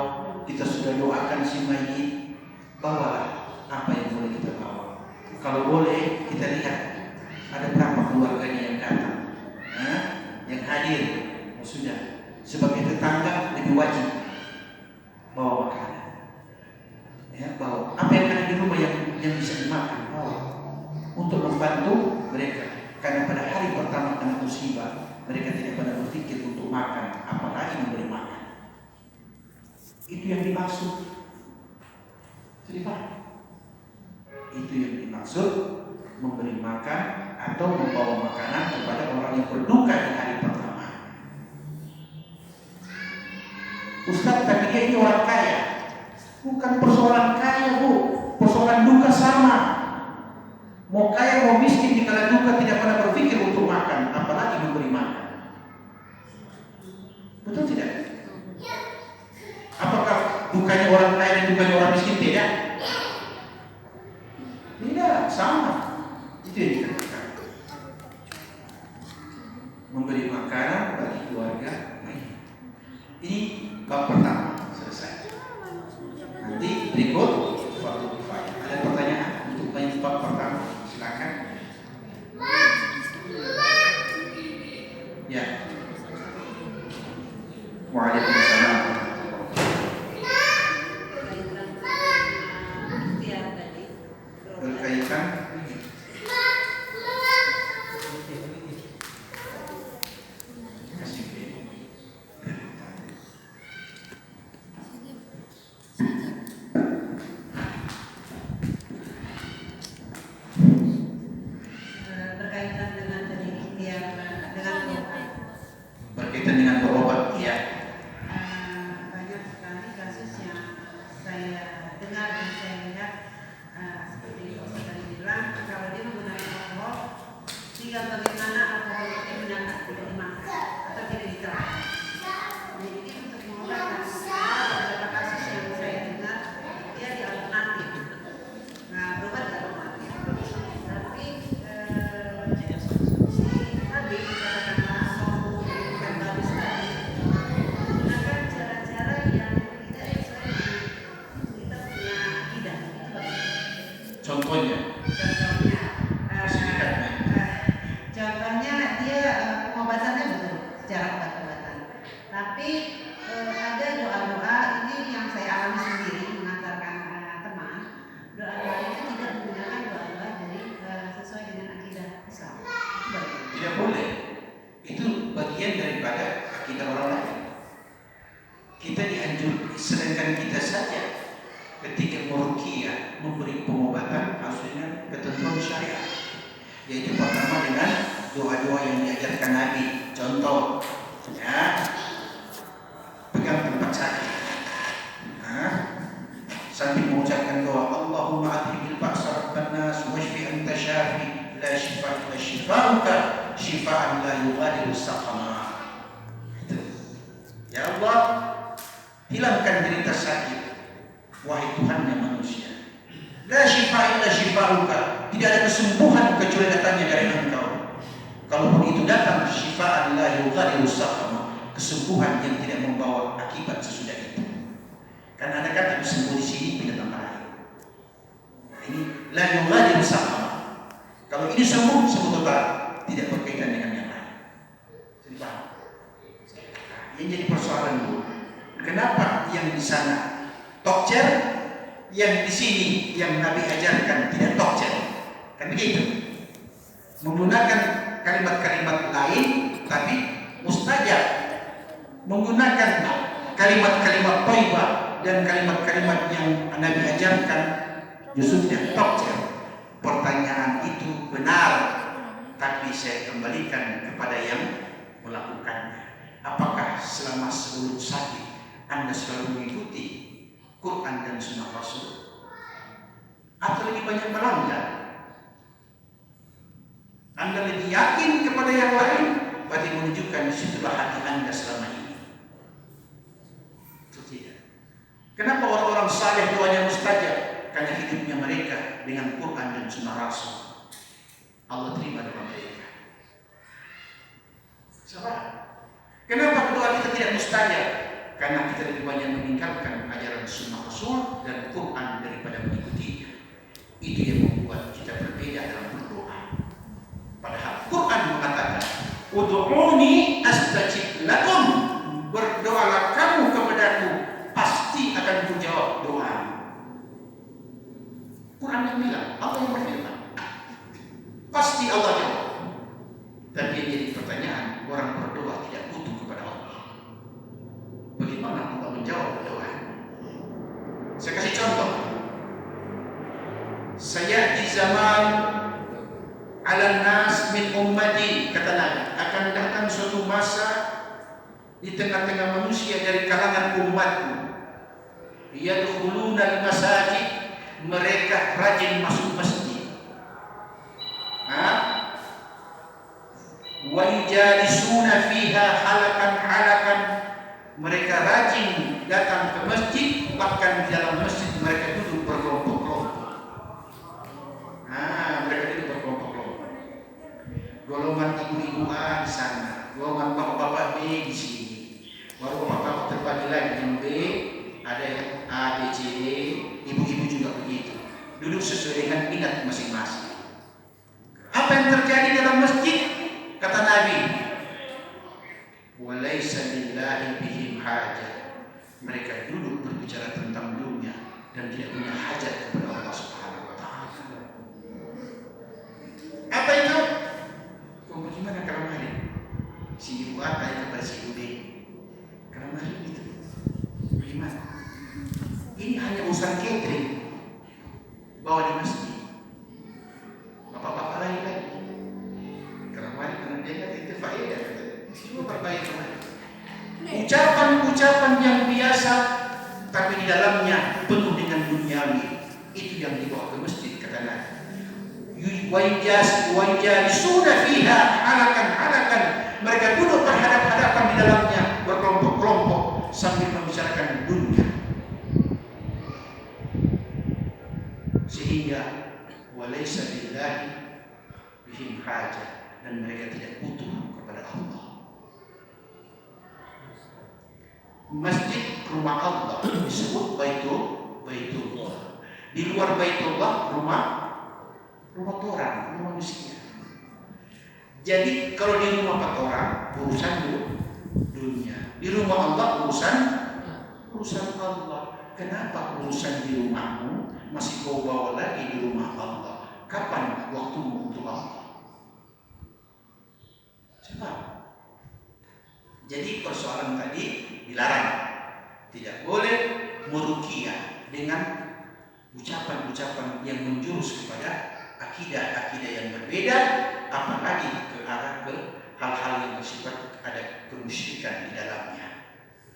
kita sudah doakan si mayit, bawalah apa yang boleh kita bawa. Kalau boleh kita lihat ada berapa keluarganya yang datang, yang hadir. Sudah sebagai tetangga lebih wajib bawa makanan. Ya, bawa apa yang ada di rumah yang bisa dimakan, bawa untuk membantu mereka. Karena pada hari pertama kena musibah, mereka tidak pernah berpikir untuk makan, apalagi memberi makan. Itu yang dimaksud. Jadi Pak, itu yang dimaksud memberi makan atau membawa makanan kepada orang yang berduka di hari pertama. Ustaz, tapi dia ini orang kaya. Bukan persoalan kaya, Bu. Persoalan duka sama. Mau kaya mau miskin, dikala duka tidak pernah berpikir untuk makan, apalagi memberi makan. Betul tidak? Apakah dukanya orang kaya dan dukanya orang miskin beda? Tidak, sama. Itu yang dikatakan. Memberi makanan bagi keluarga. Ini bab pertama selesai. Nanti berikut fardu kifayah. Ada pertanyaan untuk bab pertama? Silakan. Ya. Waalaikumsalam. Berkaitan dengan berobat, ya. Banyak sekali kasus yang saya dengar dan saya lihat, seperti Ustaz tadi bilang, kalau dia menggunakan alkohol, tinggal bagaimana alkohol itu digunakan, tidak dimakan atau tidak diterapkan. Jadi untuk mengobati beberapa kasus yang saya dengar, dia di alternatif. Nah, berobat di alternatif. Tapi si tadi katakanlah bukan bagus tadi, menggunakan cara-cara yang tidak sesuai dengan kita punya akidah. Itu bagus. Contohnya dia pengobatannya betul secara obat-obatan. Tapi ada doa-doa ini yang saya alami sendiri mengantarkan teman. Doa-doa itu tidak menggunakan doa-doa dari sesuai dengan akidah Islam. Tidak boleh. Itu bagian daripada akidah orang lain. Kita dianjurkan, sedangkan kita saja ketika meruqyah memberi pengobatan harus dengan ketentuan syariat. Yaitu pertama dengan doa-doa yang diajarkan Nabi. Contoh, ya, pegang tempat sakit, sambil mengucapkan doa, Allahumma adhibil ba'sa rabban nas washfi anta syafi la shifa illa shifauka shifaan la yughadiru saqama. Ya Allah, menghilangkan derita sakit. Wahai Tuhannya manusia, la syifa illa syifa'uka, tidak ada kesembuhan kecuali datangnya dari Engkau. Kalaupun itu datang, syifa'an la yughadiru saqama, kesembuhan yang tidak membawa akibat sesudah itu. Karena ada kata sembuh di sini tidak tambah lain. Ini la yughadiru saqama. Kalau ini sembuh total, tidak berkaitan dengan yang lain. Jadi paham? Ini jadi persoalan dulu. Kenapa yang di sana tokcer, yang di sini yang Nabi ajarkan tidak tokcer? Kan begitu. Menggunakan kalimat-kalimat lain tapi mustajab. Menggunakan kalimat-kalimat thayyibah dan kalimat-kalimat yang Nabi ajarkan justru tidak tokcer. Pertanyaan itu benar, tapi saya kembalikan kepada yang melakukannya. Apakah selama sebelum sakit Anda selalu mengikuti Quran dan Sunnah Rasul, atau lebih banyak melanggar? Anda lebih yakin kepada yang lain, berarti menunjukkan disitulah hati Anda selama ini. Itu tidak. Kenapa orang-orang saleh doanya mustajab? Karena hidupnya mereka dengan Quran dan Sunnah Rasul. Allah terima doa mereka. Sabar. Kenapa doa kita tidak mustajab? Karena kita lebih banyak meninggalkan ajaran Sunnah Rasul dan Quran daripada mengikutinya. Itu yang membuat kita berbeda dalam berdoa. Padahal Quran mengatakan, "Ud'uni astajib lakum." Berdoalah kamu kepadaku, pasti akan kujawab doa. Quran yang bilang, Allah yang berfirman, pasti Allah jawab. Tapi yang jadi pertanyaan, orang berdoa tidak butuh kepada Allah. Bagaimana Allah menjawab doa? Saya kasih contoh. Saya di zaman ala nas min ummati, kata Nabi, akan datang suatu masa di tengah-tengah manusia dari kalangan umatku, yadkhuluna al-masajid, mereka rajin masuk masjid, wa yajlisuna fiha halakan, mereka rajin datang ke masjid, bahkan di dalam masjid mereka duduk berkelompok-kelompok. Mereka duduk berkelompok-kelompok. Golongan ibu-ibu A di sana, golongan bapak-bapak B di sini, baru bapak-bapak terbagi lagi yang B, ada yang A, B, C, D, ibu-ibu juga begitu. Duduk sesuai dengan minat masing-masing. Apa yang terjadi dalam masjid? Kata Nabi, "Walaysa lillahi bihim hajah." Mereka duduk berbicara tentang dunia dan tidak punya hajat kepada Allah Subhanahu wa taala. Apa itu? Bagaimana kalau hari si ibu A tanya kepada si ibu B, kalau hari itu bagaimana? Ini hanya urusan catering, bawa di masjid. Bapak-bapak lain-lain. Karena mari dia kata itu faedah, cuma perbaikan. Ucapan-ucapan yang biasa, tapi di dalamnya penuh dengan duniawi. Itu yang dibawa ke masjid, kata Nabi. Wajalisuna fiha halakan. Mereka duduk berhadap-hadapan di dalamnya, berkelompok-kelompok sambil membicarakan dunia. Sehingga walaysa lillahi bihim hajah, dan mereka tidak butuh kepada Allah. Masjid rumah Allah disebut Baitullah. Di luar Baitullah rumah orang, rumah manusia. Jadi kalau di rumah orang urusan dunia, di rumah Allah urusan Allah. Kenapa urusan di rumahmu masih kau bawa lagi di rumah Allah? Kapan waktumu untuk Allah? Coba. Jadi persoalan tadi dilarang. Tidak boleh meruqyah dengan ucapan-ucapan yang menjurus kepada akidah-akidah yang berbeda, apalagi ke arah ke hal-hal yang bersifat ada kemusyrikan di dalamnya,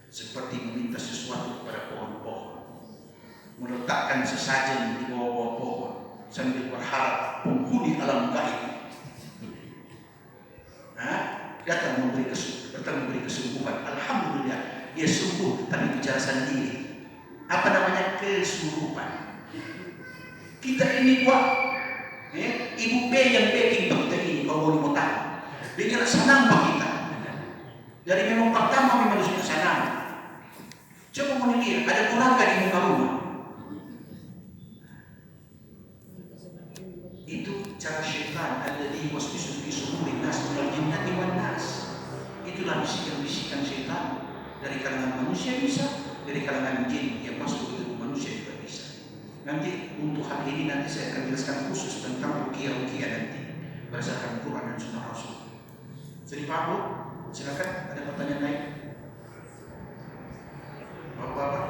seperti meminta sesuatu kepada pohon-pohon, meletakkan sesajen di bawah-bawah pohon sambil berharap penghuni alam gaib datang memberi kesembuhan. Alhamdulillah, Dia sungguh tapi bicara sendiri. Apa namanya? Kesurupan. Kita ini kuat. Ibu B yang backing kita ini kalau mau tahu. Dia kira senang pak kita. Dari memang pertama memang sudah senang. Coba mau lihat ada kurang di muka rumah. Itu cara syaitan alladzi yuwaswisu fi sudurin nas minal jinnati wan nas. Itulah bisikan-bisikan syaitan dari kalangan manusia bisa, dari kalangan jin yang masuk ke tubuh manusia juga bisa. Nanti untuk hal ini nanti saya akan jelaskan khusus tentang ruqyah-ruqyah nanti berdasarkan Quran dan Sunnah Rasul. Jadi Pak Bu, silakan ada pertanyaan lain. Bapak-bapak.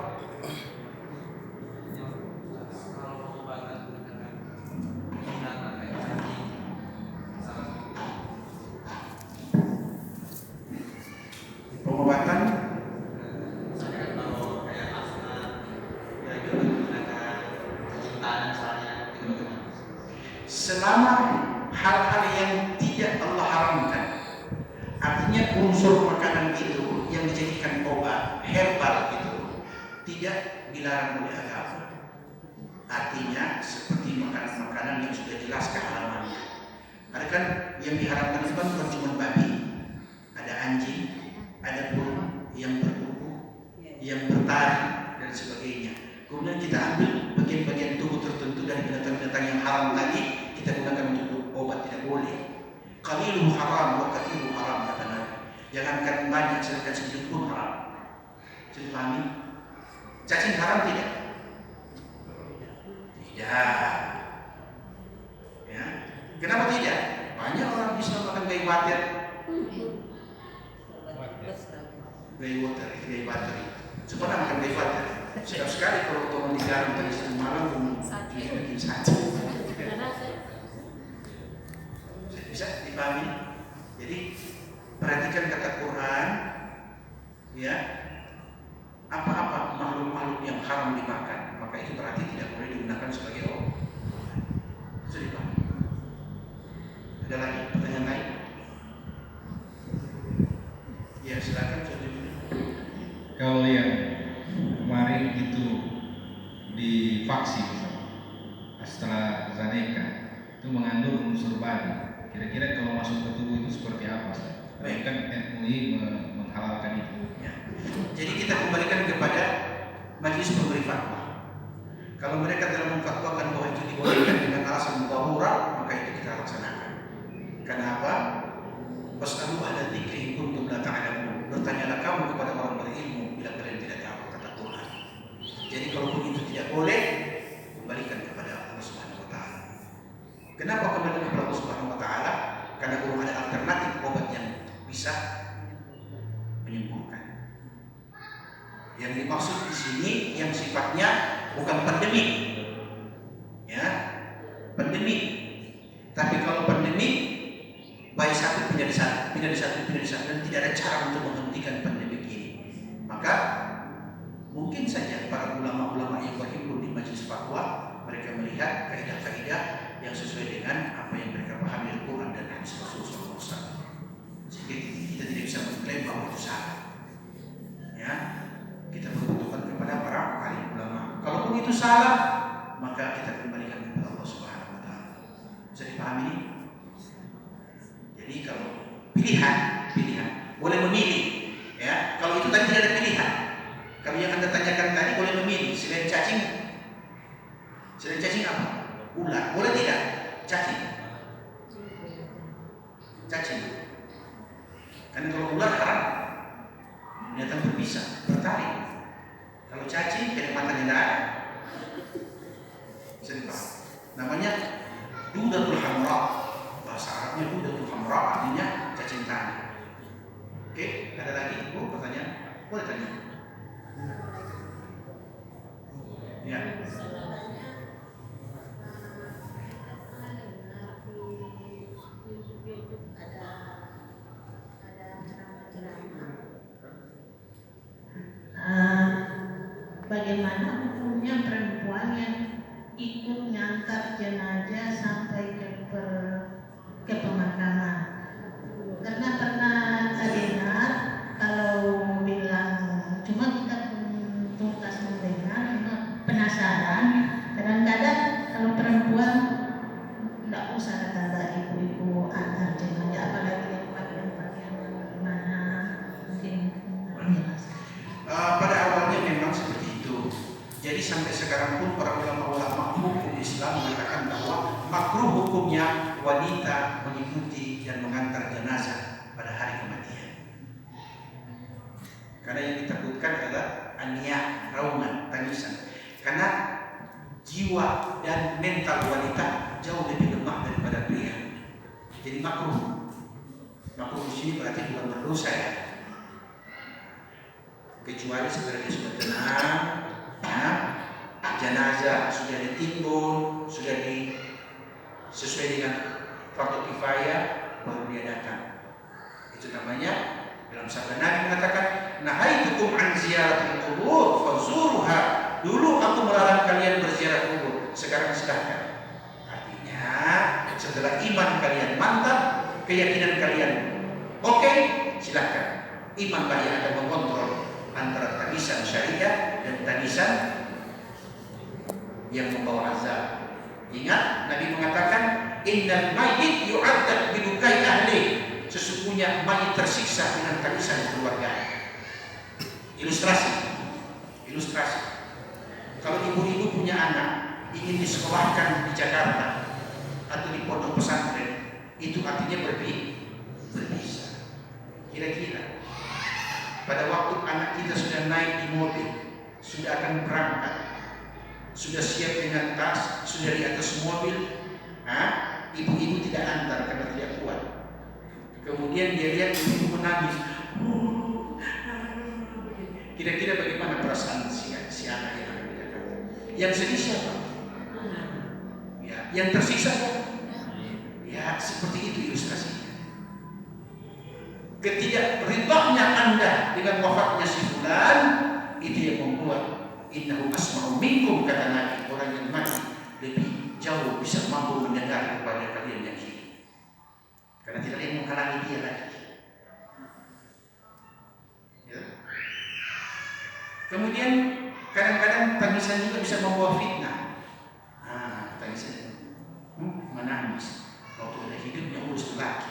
Pengobatan selama hal-hal yang tidak Allah haramkan, artinya unsur makanan itu yang dijadikan obat herbal itu tidak dilarang oleh agama. Artinya seperti makanan-makanan yang sudah jelas keharamannya. Ada kan yang diharamkan itu kan bukan cuma babi, ada anjing, ada burung yang berkuku, yang bertaring dan sebagainya. Kemudian kita ambil bagian-bagian tubuh tertentu dari binatang-binatang yang haram tadi, kita gunakan untuk obat, tidak boleh. Qaliluhu haram wa kathiruhu haram kata Nabi. Jangankan banyak, sedangkan sedikit pun haram. Jadi pahami? Cacing haram tidak? Tidak. Ya. Kenapa tidak? Banyak orang Islam makan gay water. Gay water. Sebenarnya makan gay water. Sedap sekali kalau tolong digaram tadi siang malam bikin sate. Bisa dipahami? Jadi perhatikan kata Quran, ya. Apa-apa makhluk-makhluk yang haram dimakan, maka itu berarti tidak boleh digunakan sebagai obat. Bisa dipahami? Ada lagi pertanyaan lain? Ya silakan. Kalau yang kemarin itu divaksin AstraZeneca itu mengandung unsur babi. Kira-kira kalau masuk ke tubuh itu seperti apa? Baik kan MUI menghalalkan itu. Ya. Jadi kita kembalikan kepada majelis pemberi fatwa. Kalau mereka telah memfatwakan bahwa itu dibolehkan dengan alasan mudahura, maka itu kita laksanakan. Kenapa? Fas'alu ahla dzikri in kuntum la ta'lamun. Bertanyalah kamu kepada orang berilmu bila kalian tidak tahu, kata Tuhan. Jadi kalau itu tidak boleh, kembalikan kepada Allah Subhanahu wa taala. Kenapa kembali kepada Allah Subhanahu wa taala? Karena belum ada alternatif obat yang bisa menyembuhkan. Yang dimaksud di sini yang sifatnya bukan pandemi, ya, pandemi. Tapi kalau pandemi, baik satu pindah di satu, dan tidak ada cara untuk menghentikan pandemi ini. Maka mungkin saja para ulama-ulama yang berhimpun di majelis fatwa mereka melihat kaidah-kaidah yang sesuai dengan apa yang mereka pahami dari Quran dan hadis Rasulullah SAW. Sehingga kita tidak bisa mengklaim bahwa itu salah. Ya, kita membutuhkan kepada para alim ulama. Kalaupun itu salah, maka kita kembalikan kepada Allah Subhanahu wa taala. Bisa dipahami? Jadi kalau pilihan boleh memilih, ya. Kalau itu tadi tidak ada pilihan. Kalau yang Anda tanyakan tadi boleh memilih selain cacing apa? Ular. Boleh tidak? Cacing. Kan kalau ular haram, binatang berbisa, bertaring. Kalau cacing, matanya tidak ada. Bisa dipahami. Namanya dudatul hamra. Bahasa Arabnya dudatul hamra, artinya cacing tanah. Oke, ada lagi? Pertanyaan? Boleh tanya. Ya. Bagaimana hukumnya perempuan yang ikut ngantar jenazah sampai ke pemakaman? Karena pernah dengar kalau bilang sekarang pun para ulama hukum Islam mengatakan bahwa makruh hukumnya wanita mengikuti dan mengantar jenazah pada hari kematian. Karena yang ditakutkan adalah ania, raungan, tangisan. Karena jiwa dan mental wanita jauh lebih lemah daripada pria. Jadi makruh. Makruh di sini berarti bukan berdosa ya. Kecuali sebenarnya sudah tenang, ya, jenazah sudah ditimbun, sudah sesuai dengan fardu kifayah, baru dia datang. Itu namanya dalam sabda Nabi mengatakan, nahaitukum an ziyaratil qubur fazuruha. Dulu aku melarang kalian berziarah kubur, sekarang silahkan. Artinya setelah iman kalian mantap, keyakinan kalian oke, silahkan. Imanlah yang akan mengontrol antara tangisan syariah dan tangisan yang membawa azab. Ingat, Nabi mengatakan, innal mayyit yu'adzab bidukai ahli. Sesungguhnya mayit tersiksa dengan tangisan keluarga. Ilustrasi. Kalau ibu-ibu punya anak ingin disekolahkan di Jakarta atau di pondok pesantren, itu artinya berpisah. Kira-kira pada waktu anak kita sudah naik di mobil, sudah akan berangkat, sudah siap dengan tas, sudah di atas mobil, ibu-ibu tidak antar karena tidak kuat. Kemudian dia lihat ibu menangis. Kira-kira bagaimana perasaan si anak yang ada di Jakarta? Yang sedih siapa? Ya, yang tersiksa siapa? Ya, seperti itu ilustrasinya. Ketidakridhanya Anda dengan wafatnya si fulan, itu yang membuat innahu asma'u minkum, kata Nabi, orang yang mati lebih jauh bisa mampu mendengar kepada kalian yang hidup. Karena tidak ada yang menghalangi dia lagi. Ya. Kemudian kadang-kadang tangisan juga bisa membawa fitnah. Tangisan menangis waktu ada hidupnya urus laki.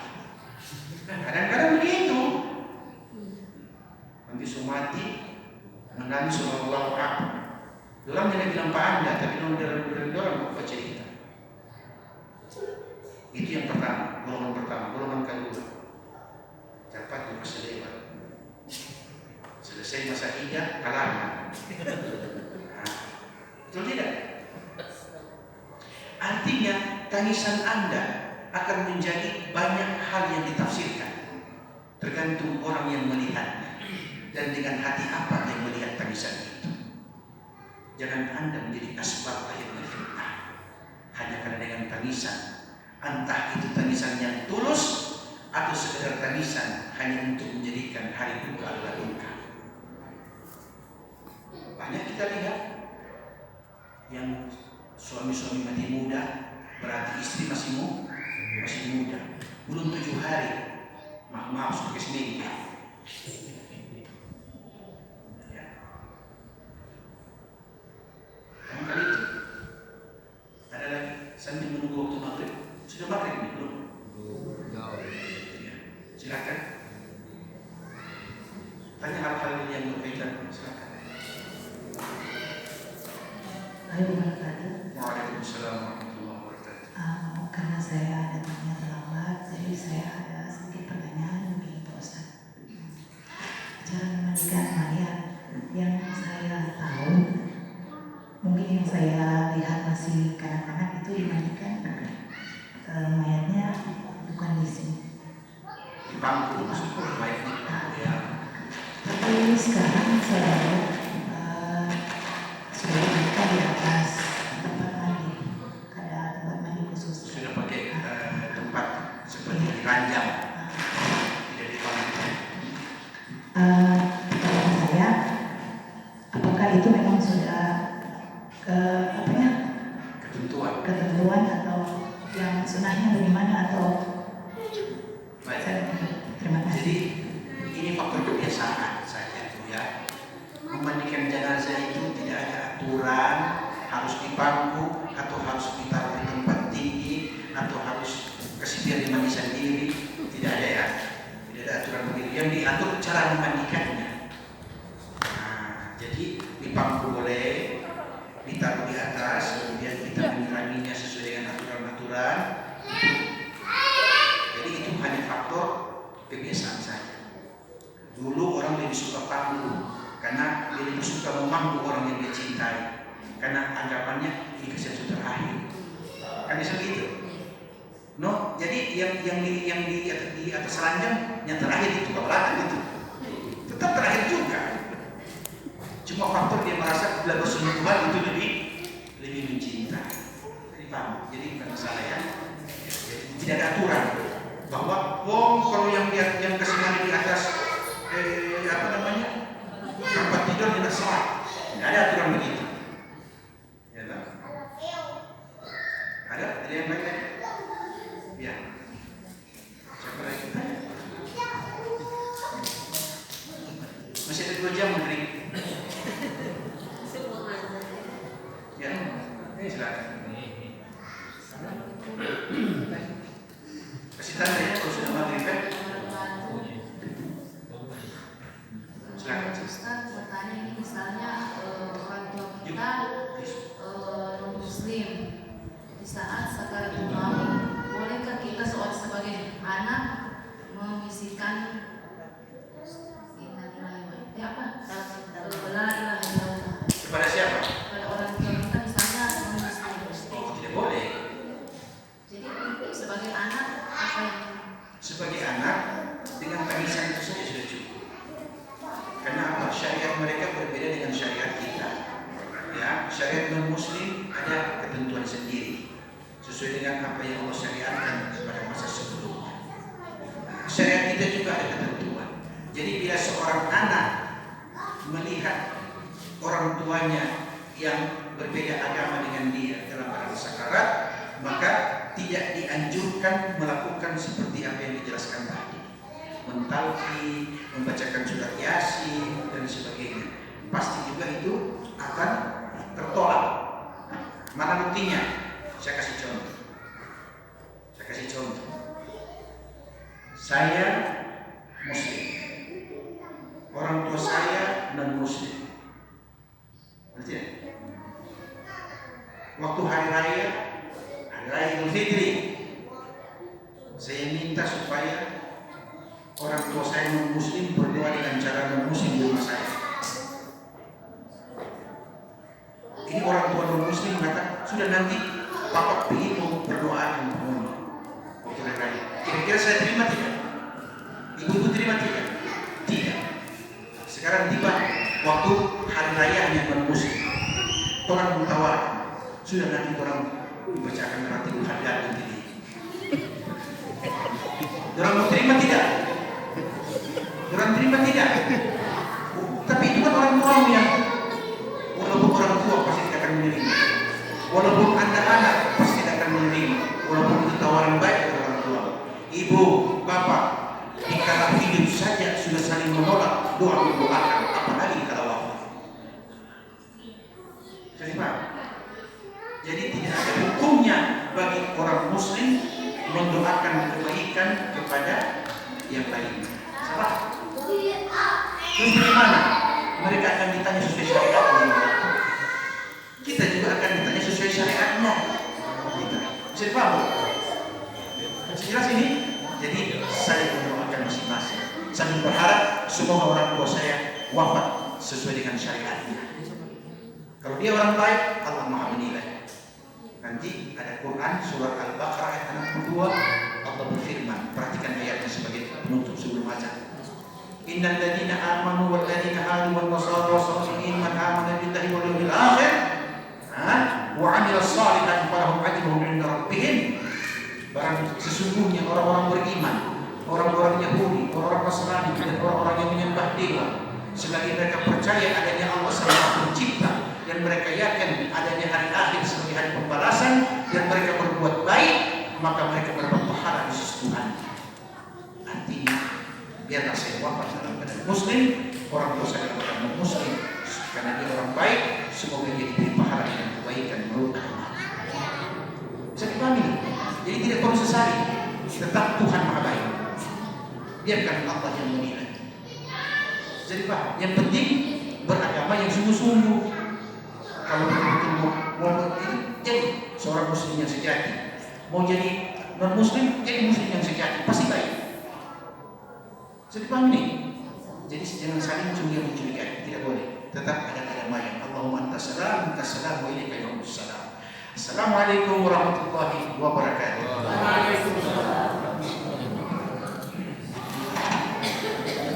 Kadang-kadang begitu. Nanti sumati menangis Allahu Akbar. Orang tidak bilang Pak Anda, tapi orang baca cerita. Itu yang pertama, golongan pertama. Golongan kedua, dapat masa lewat. Selesai masa idah, kalangan. Betul tidak? Artinya tangisan Anda akan menjadi banyak hal yang ditafsirkan, tergantung orang yang melihatnya dan dengan hati apa yang melihat tangisan itu. Jangan Anda menjadi asbab yang fitnah hanya karena dengan tangisan, entah itu tangisan yang tulus atau sekedar tangisan hanya untuk menjadikan hari duka adalah duka. Banyak kita lihat yang suami-suami mati muda, berarti istri masih muda, belum 7 hari, maaf sudah kesini ya. Kali itu ada lagi sambil menunggu waktu maghrib. Sudah maghrib nih belum? Ya. Silakan. Tanya hal-hal yang berbeda, silakan. Waalaikumsalam warahmatullahi wabarakatuh. Karena saya datangnya terlambat, jadi saya ada sedikit pertanyaan begini Pak Ustaz. Cara memandikan mayat yang saya tahu, mungkin yang saya lihat masih kanak-kanak itu dimandikan mayatnya bukan di sini. Di bangku maksudnya mayatnya. Ya. Tapi sekarang saya lihat sudah dimandikan di atas tempat mandi, ada tempat mandi khusus. Sudah pakai tempat seperti ranjang, tidak di bangku. Pertanyaan saya, apakah itu memang sudah ketentuan atau yang sunahnya bagaimana atau terima kasih. Jadi ini faktor kebiasaan saja itu ya. Memandikan jenazah itu tidak ada aturan harus di bangku atau harus ditaruh di tempat tinggi atau harus kasih biar dimandi sendiri, tidak ada ya. Tidak ada aturan begitu. Yang diatur cara memandikannya. Jadi di bangku boleh, ditaruh bulan. Jadi itu hanya faktor kebiasaan saja. Dulu orang lebih suka panggung karena dia lebih suka memanggung orang yang dia cintai, karena anggapannya ini kesan terakhir. Kan bisa gitu. No, jadi yang di atas ranjang yang terakhir itu belakang itu tetap terakhir juga. Cuma faktor dia merasa bila bersentuhan itu lebih mencintai. Jadi paham? Jadi bukan masalah ya. Jadi, tidak ada aturan bahwa kalau yang kesenangan di atas tempat tidur tidak salah. Tidak ada aturan begitu. Ya tak? Ada yang baik lagi? Ya. Siapa lagi? Masih ada 2 jam menteri. Ya, ini silakan. Kasih tanda ya kalau sudah maghrib kan? Silakan. Ustaz, bertanya ini misalnya orang tua kita non muslim di saat sakaratul maut, bolehkah kita sebagai anak membisikkan la ilaha illallah Kepada siapa? pada orang tua kita misalnya non muslim? Oh, tidak boleh. Jadi sebagai anak apa yang Sebagai anak dengan tangisan itu saja sudah cukup. Karena apa? Syariat mereka berbeda dengan syariat kita. Ya, syariat non muslim ada ketentuan sendiri sesuai dengan apa yang Allah syariatkan pada masa sebelumnya. Syariat kita juga ada ketentuan. Jadi bila seorang anak melihat orang tuanya yang berbeda agama dengan dia dalam keadaan sakarat, maka tidak dianjurkan melakukan seperti apa yang dijelaskan tadi, mentalki, membacakan surat Yasin dan sebagainya. Pasti juga itu akan tertolak. Mana buktinya? Saya kasih contoh. Saya muslim, orang tua saya non muslim. Berarti ya? Waktu hari raya Idul Fitri, saya minta supaya orang tua saya non muslim berdoa dengan cara non muslim di rumah saya. Ini orang tua non muslim kata, sudah nanti papa pergi mau berdoa dengan penghuni waktu hari raya. Kira-kira saya terima tidak? Ibu-ibu terima tidak? Tidak. Sekarang tiba waktu hari raya yang non muslim, orang mutawar, sudah nanti orang dibacakan Ratibul Haddad nanti. Orang mau terima tidak? Orang terima tidak? Tapi itu kan orang tua yang walaupun orang tua pasti tidak akan menerima. Walaupun Anda anak pasti tidak akan menerima. Walaupun itu tawaran baik dari orang tua. Ibu, bapak, di kala hidup saja sudah saling menolak doa mendoakan, apalagi kalau wafat. Jadi Pak, jadi tidak ada hukumnya bagi orang muslim mendoakan kebaikan kepada yang lain. Salah. Terus bagaimana? Mereka akan ditanya sesuai syariatnya. Kita juga akan ditanya sesuai syariatnya. Bisa dipahami? Jelas ini? Jadi saya mendoakan masing-masing. Sambil berharap semoga orang tua saya wafat sesuai dengan syariatnya. Kalau dia orang baik, Allah Maha menilai. Nanti ada Quran surah Al-Baqarah ayat 62, Allah berfirman, perhatikan ayatnya sebagai penutup sebelum azan. Innal ladzina amanu wal ladzina hadu wan nasara was-sabiin man amana billahi wal yawmil akhir wa 'amila shalihan falahum ajruhum 'inda rabbihim. Barang sesungguhnya orang-orang beriman, orang-orang Yahudi, orang-orang Nasrani dan orang-orang yang menyembah dewa, selagi mereka percaya adanya Allah Sang Pencipta dan mereka yakin adanya hari akhir sebagai hari pembalasan dan mereka berbuat baik, maka mereka mendapat pahala di sisi Tuhan. Artinya, biarlah saya wafat dalam keadaan muslim, orang tua saya dalam keadaan muslim, karena dia orang baik, semoga dia diberi pahala dengan kebaikan menurut Allah. Bisa dipahami? Jadi tidak perlu sesali, tetap Tuhan Maha Baik. Biarkan Allah yang menilai. Jadi Pak, yang penting beragama yang sungguh-sungguh. Kalau betul-betul mau itu jadi seorang muslim yang sejati, Mau jadi non muslim, jadi muslim yang sejati, pasti baik. Jadi paham ini? Jadi jangan saling mencurigai, tidak boleh. Tetap ada kedamaian. Allahumma anta salam, minta salam, wa ilaika yaumus salam. Assalamualaikum warahmatullahi wabarakatuh. Waalaikumsalam.